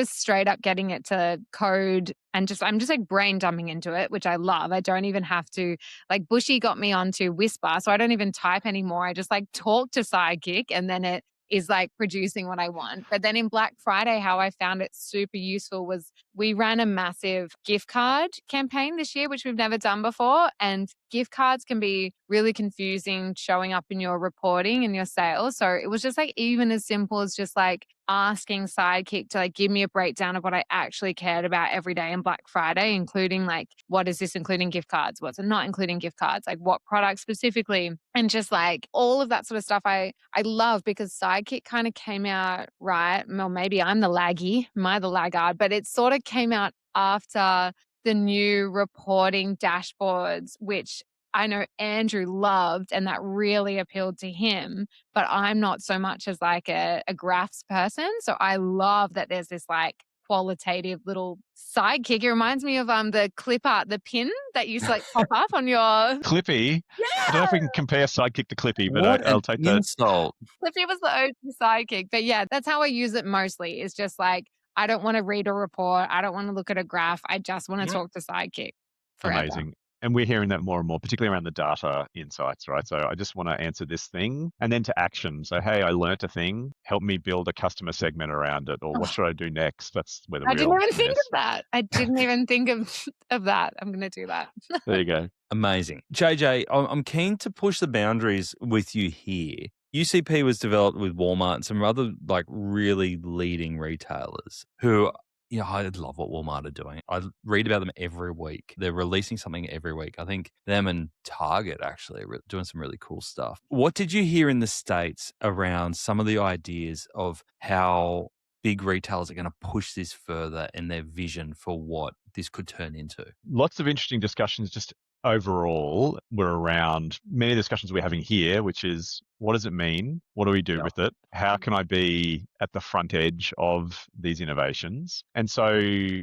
straight up getting it to code and I'm just like brain dumping into it, which I love. I don't even have to, like, Bushy got me onto Whisper, so I don't even type anymore. I just like talk to Sidekick and then it is like producing what I want. But then in Black Friday, how I found it super useful was we ran a massive gift card campaign this year, which we've never done before. And gift cards can be really confusing showing up in your reporting and your sales. So it was just like even as simple as just like asking Sidekick to like give me a breakdown of what I actually cared about every day in Black Friday, including like what is this including gift cards, what's it not including gift cards, like what products specifically, and just like all of that sort of stuff I love because Sidekick kind of came out right. Well, maybe I'm the laggy, am I the laggard, but it sort of came out after the new reporting dashboards, which I know Andrew loved and that really appealed to him, but I'm not so much as like a graphs person. So I love that there's this like qualitative little sidekick. It reminds me of the clip art, the pin that used to like pop up on your Clippy? I don't know if we yeah. can compare Sidekick to Clippy, but What I'll an take that. insult. Clippy was the OG sidekick. But yeah, that's how I use it mostly. It's just like I don't want to read a report. I don't want to look at a graph. I just want to talk to sidekick forever. Amazing. And we're hearing that more and more, particularly around the data insights, right? So I just want to answer this thing and then to action. So, hey, I learnt a thing. Help me build a customer segment around it. Or what should I do next? That's where the I didn't real even think is. of that. I didn't even think of that. I'm going to do that. There you go. Amazing. JJ, I'm keen to push the boundaries with you here. UCP was developed with Walmart and some other like really leading retailers who, you know, I love what Walmart are doing. I read about them every week. They're releasing something every week. I think them and Target actually are doing some really cool stuff. What did you hear in the States around some of the ideas of how big retailers are going to push this further in their vision for what this could turn into? Lots of interesting discussions just overall were around many discussions we're having here, which is what does it mean? What do we do with it? How can I be at the front edge of these innovations? And so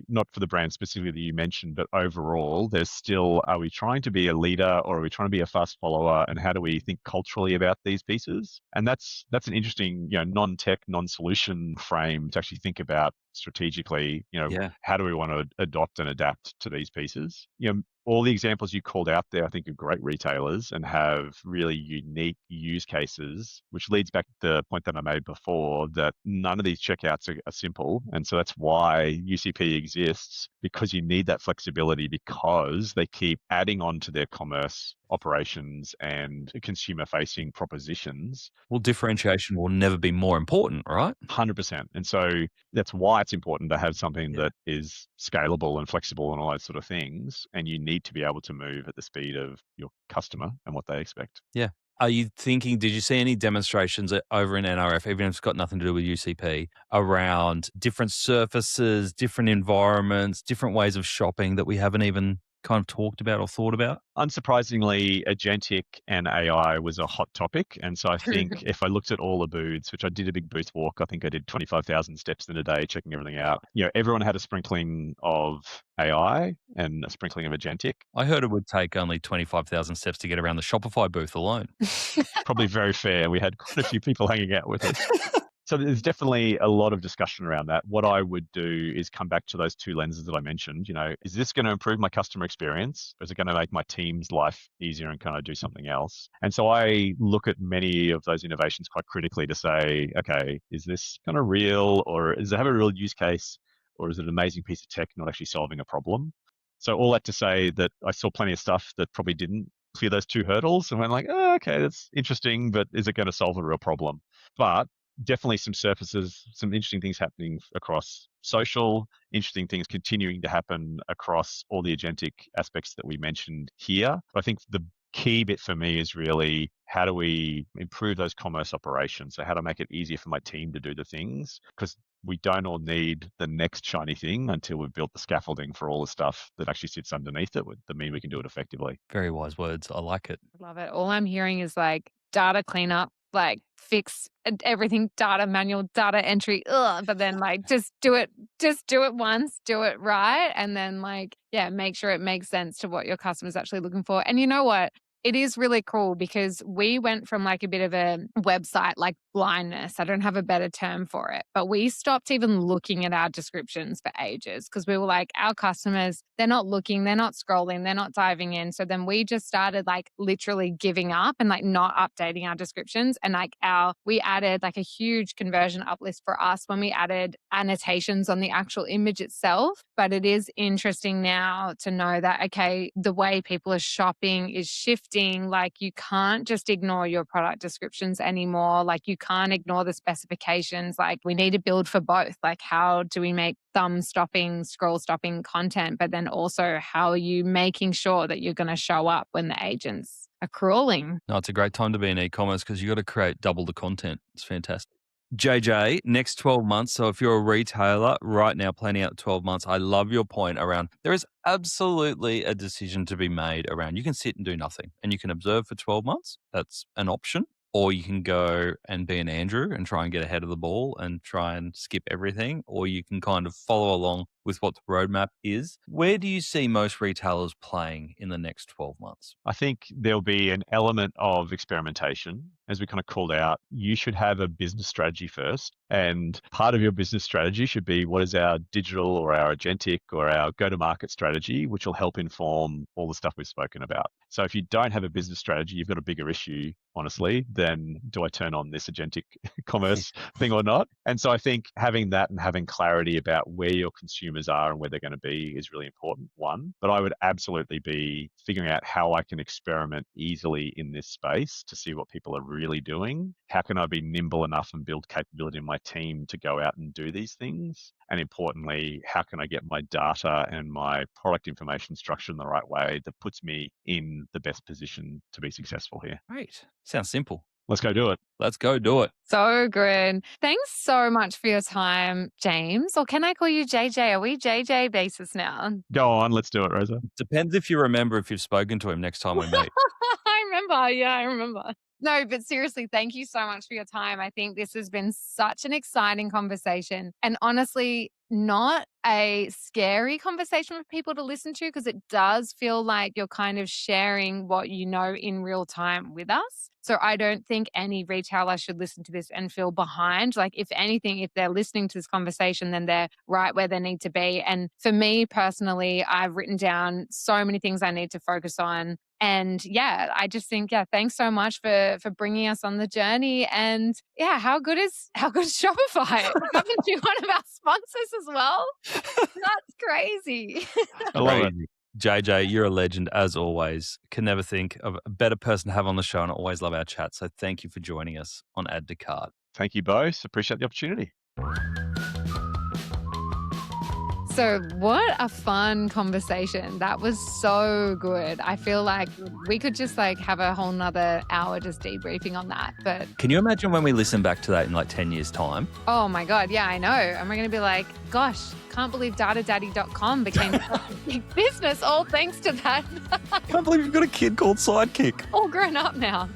not for the brand specifically that you mentioned, but overall, there's still, are we trying to be a leader or are we trying to be a fast follower? And how do we think culturally about these pieces? And that's an interesting, non-tech, non-solution frame to actually think about strategically, how do we want to adopt and adapt to these pieces? All the examples you called out there, I think, are great retailers and have really unique use cases, which leads back to the point that I made before that none of these checkouts are simple. And so that's why UCP exists, because you need that flexibility because they keep adding on to their commerce operations and consumer-facing propositions. Well, differentiation will never be more important, right? 100%. And so that's why it's important to have something that is scalable and flexible and all those sort of things. And you need to be able to move at the speed of your customer and what they expect. Yeah. Are you thinking, did you see any demonstrations over in NRF, even if it's got nothing to do with UCP, around different surfaces, different environments, different ways of shopping that we haven't even kind of talked about or thought about? Unsurprisingly, Agentic and AI was a hot topic. And so I think if I looked at all the booths, which I did a big booth walk, I think I did 25,000 steps in a day, checking everything out. Everyone had a sprinkling of AI and a sprinkling of Agentic. I heard it would take only 25,000 steps to get around the Shopify booth alone. Probably very fair. We had quite a few people hanging out with us. So there's definitely a lot of discussion around that. What I would do is come back to those two lenses that I mentioned. Is this going to improve my customer experience? Or is it going to make my team's life easier and can I do something else? And so I look at many of those innovations quite critically to say, okay, is this kind of real or does it have a real use case or is it an amazing piece of tech not actually solving a problem? So all that to say that I saw plenty of stuff that probably didn't clear those two hurdles and went like, oh, okay, that's interesting, but is it going to solve a real problem? But definitely some surfaces, some interesting things happening across social, interesting things continuing to happen across all the agentic aspects that we mentioned here. But I think the key bit for me is really how do we improve those commerce operations? So how to make it easier for my team to do the things? Because we don't all need the next shiny thing until we've built the scaffolding for all the stuff that actually sits underneath it that mean we can do it effectively. Very wise words. I like it. Love it. All I'm hearing is like data cleanup, like fix everything, data manual, data entry. Ugh, but then like just do it once, do it right. And then like, yeah, make sure it makes sense to what your customer's actually looking for. And you know what? It is really cool because we went from like a bit of a website like blindness. I don't have a better term for it, but we stopped even looking at our descriptions for ages because we were like, our customers, they're not looking, they're not scrolling, they're not diving in. So then we just started like literally giving up and like not updating our descriptions. And like we added like a huge conversion uplift for us when we added annotations on the actual image itself. But it is interesting now to know that, okay, the way people are shopping is shifting. Like you can't just ignore your product descriptions anymore. Like you can't ignore the specifications. Like we need to build for both. Like how do we make thumb stopping, scroll stopping content, but then also how are you making sure that you're going to show up when the agents are crawling? No, it's a great time to be in e-commerce because you got to create double the content. It's fantastic. JJ, next 12 months. So if you're a retailer right now planning out 12 months, I love your point around there is absolutely a decision to be made around you can sit and do nothing and you can observe for 12 months. That's an option. Or you can go and be an Andrew and try and get ahead of the ball and try and skip everything. Or you can kind of follow along with what the roadmap is. Where do you see most retailers playing in the next 12 months? I think there'll be an element of experimentation. As we kind of called out, you should have a business strategy first. And part of your business strategy should be what is our digital or our agentic or our go-to-market strategy, which will help inform all the stuff we've spoken about. So if you don't have a business strategy, you've got a bigger issue, honestly, than do I turn on this agentic commerce thing or not? And so I think having that and having clarity about where your consumers are and where they're going to be is really important, one. But I would absolutely be figuring out how I can experiment easily in this space to see what people are really doing. How can I be nimble enough and build capability in my team to go out and do these things? And importantly, how can I get my data and my product information structured in the right way that puts me in the best position to be successful here? Great. Sounds simple. Let's go do it. Let's go do it. So good. Thanks so much for your time, James. Or can I call you JJ? Are we JJ basis now? Go on, let's do it, Rosa. Depends if you remember if you've spoken to him next time we meet. I remember. Yeah, I remember. No, but seriously, thank you so much for your time. I think this has been such an exciting conversation and honestly, not a scary conversation for people to listen to because it does feel like you're kind of sharing what you know in real time with us. So I don't think any retailer should listen to this and feel behind. Like if anything, if they're listening to this conversation, then they're right where they need to be. And for me personally, I've written down so many things I need to focus on. And yeah, I just think, thanks so much for bringing us on the journey. And yeah, how good is Shopify? Haven't you one of our sponsors as well? That's crazy. I love it. JJ, you're a legend as always. Can never think of a better person to have on the show and I always love our chat. So thank you for joining us on Add to Cart. Thank you both. Appreciate the opportunity. So what a fun conversation. That was so good. I feel like we could just like have a whole nother hour just debriefing on that. But can you imagine when we listen back to that in like 10 years time? Oh my God. Yeah, I know. And we're going to be like, gosh, can't believe datadaddy.com became a big business all thanks to that. Can't believe you've got a kid called Sidekick. All grown up now.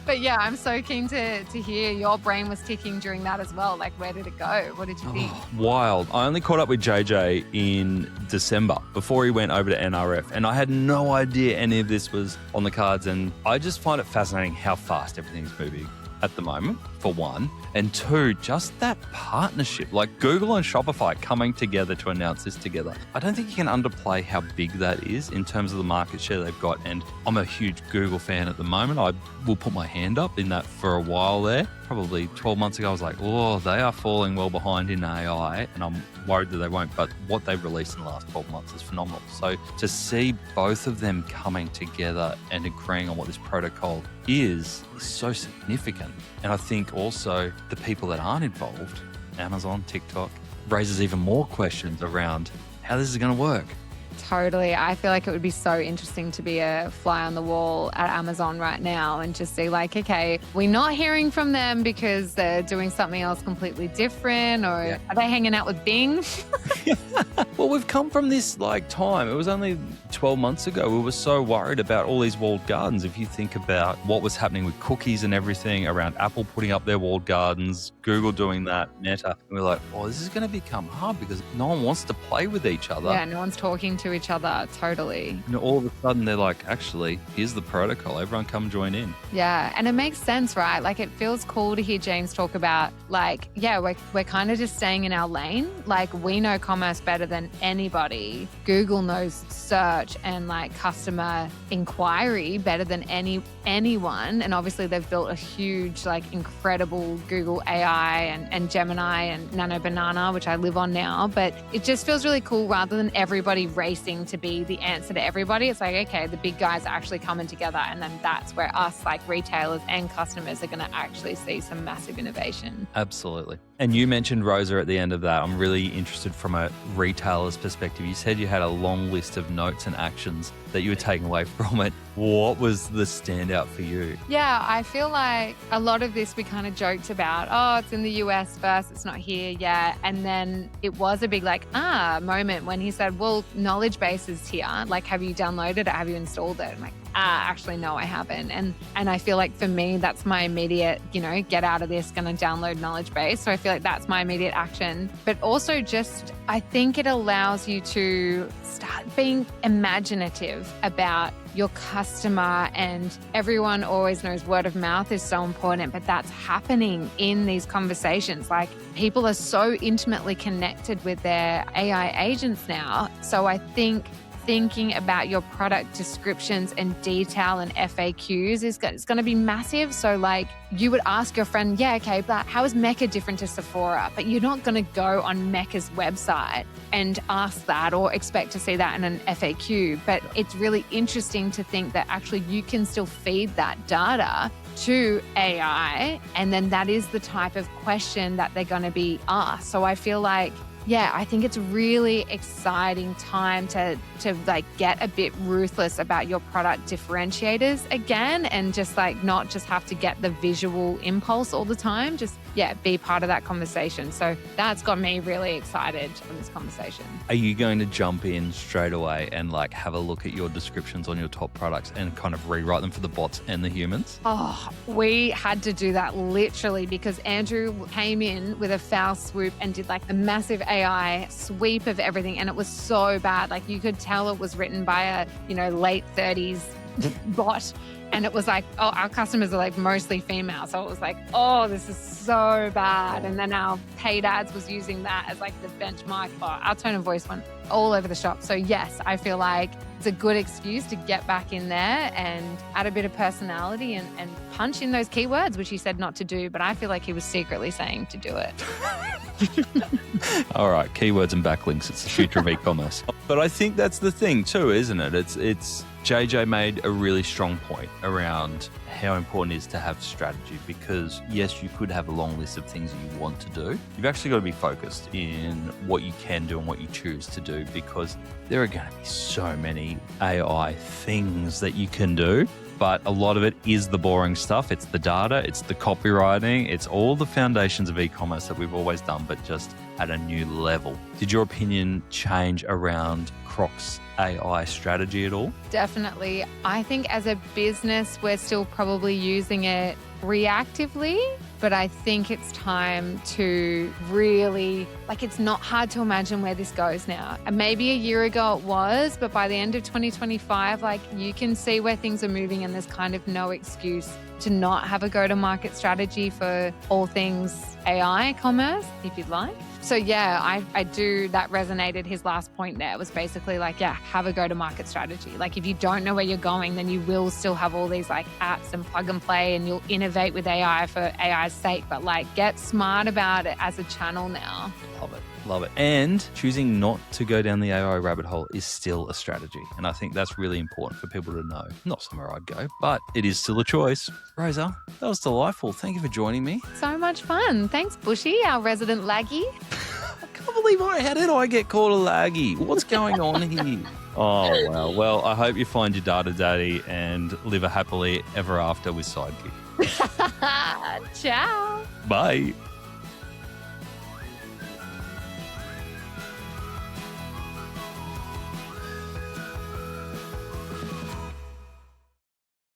But yeah, I'm so keen to hear your brain was ticking during that as well. Like, where did it go? What did you think? Wild. I only caught up with JJ in December before he went over to NRF, and I had no idea any of this was on the cards. And I just find it fascinating how fast everything's moving at the moment, for one. And two, just that partnership, like Google and Shopify coming together to announce this together. I don't think you can underplay how big that is in terms of the market share they've got. And I'm a huge Google fan at the moment. I will put my hand up in that for a while there. Probably 12 months ago, I was like, oh, they are falling well behind in AI, and I'm worried that they won't. But what they've released in the last 12 months is phenomenal. So to see both of them coming together and agreeing on what this protocol is so significant. And I think also the people that aren't involved, Amazon, TikTok, raises even more questions around how this is going to work. Totally. I feel like it would be so interesting to be a fly on the wall at Amazon right now and just see like, okay, we're not hearing from them because they're doing something else completely different, or are they hanging out with Bing? Well, we've come from this like time. It was only 12 months ago. We were so worried about all these walled gardens. If you think about what was happening with cookies and everything around Apple putting up their walled gardens, Google doing that, Meta, and we're like, oh, this is going to become hard because no one wants to play with each other. Yeah, no one's talking to each other. Totally. And all of a sudden they're like, actually, here's the protocol. Everyone come join in. Yeah. And it makes sense, right? Like it feels cool to hear James talk about like, yeah, we're kind of just staying in our lane. Like we know commerce better than anybody. Google knows search and like customer inquiry better than anyone. And obviously they've built a huge, like incredible Google AI and Gemini and Nano Banana, which I live on now. But it just feels really cool rather than everybody racing to be the answer to everybody. It's like, okay, the big guys are actually coming together. And then that's where us like retailers and customers are going to actually see some massive innovation. Absolutely. And you mentioned Rosa at the end of that. I'm really interested from a retailer's perspective. You said you had a long list of notes and actions that you were taking away from it. What was the standout for you? Yeah, I feel like a lot of this we kind of joked about, oh, it's in the US first, it's not here yet. And then it was a big moment when he said, well, knowledge base is here. Like, have you downloaded it? Have you installed it? I'm like, actually, no, I haven't. And I feel like for me, that's my immediate, get out of this, going to download knowledge base. So I feel like that's my immediate action. But also just, I think it allows you to start being imaginative about your customer, and everyone always knows word of mouth is so important, but that's happening in these conversations. Like people are so intimately connected with their AI agents now. So I think thinking about your product descriptions and detail and FAQs is going to be massive. So like you would ask your friend, yeah, okay, but how is Mecca different to Sephora? But you're not going to go on Mecca's website and ask that or expect to see that in an FAQ. But it's really interesting to think that actually you can still feed that data to AI, and then that is the type of question that they're going to be asked. So I feel like, yeah, I think it's a really exciting time to like get a bit ruthless about your product differentiators again, and just like not just have to get the visual impulse all the time, just be part of that conversation. So that's got me really excited on this conversation. Are you going to jump in straight away and like have a look at your descriptions on your top products and kind of rewrite them for the bots and the humans? Oh, we had to do that literally because Andrew came in with a foul swoop and did like a massive AI sweep of everything, and it was so bad. Like you could tell it was written by a late 30s bot, and it was like, oh, our customers are like mostly female, so it was like, oh, this is so bad. And then our paid ads was using that as like the benchmark. Our tone of voice went all over the shop. So yes, I feel like it's a good excuse to get back in there and add a bit of personality and punch in those keywords, which he said not to do, but I feel like he was secretly saying to do it. All right, keywords and backlinks. It's the future of e-commerce. But I think that's the thing too, isn't it? It's JJ made a really strong point around how important it is to have strategy, because yes, you could have a long list of things that you want to do. You've actually got to be focused in what you can do and what you choose to do, because there are going to be so many AI things that you can do. But a lot of it is the boring stuff. It's the data, it's the copywriting, it's all the foundations of e-commerce that we've always done, but just at a new level. Did your opinion change around Croc's AI strategy at all? Definitely. I think as a business, we're still probably using it reactively, but I think it's time to really, it's not hard to imagine where this goes now. And maybe a year ago it was, but by the end of 2025, you can see where things are moving, and there's kind of no excuse to not have a go-to-market strategy for all things AI commerce, if you'd like. So yeah, I do, that resonated. His last point there was basically have a go-to-market strategy. If you don't know where you're going, then you will still have all these apps and plug and play, and you'll innovate with AI for AI's sake, but get smart about it as a channel now. Love it. And choosing not to go down the AI rabbit hole is still a strategy. And I think that's really important for people to know. Not somewhere I'd go, but it is still a choice. Rosa, that was delightful. Thank you for joining me. So much fun. Thanks, Bushy, our resident laggy. I can't believe how did I get called a laggy? What's going on here? Oh, wow. Well, I hope you find your data daddy and live a happily ever after with Sidekick. Ciao. Bye.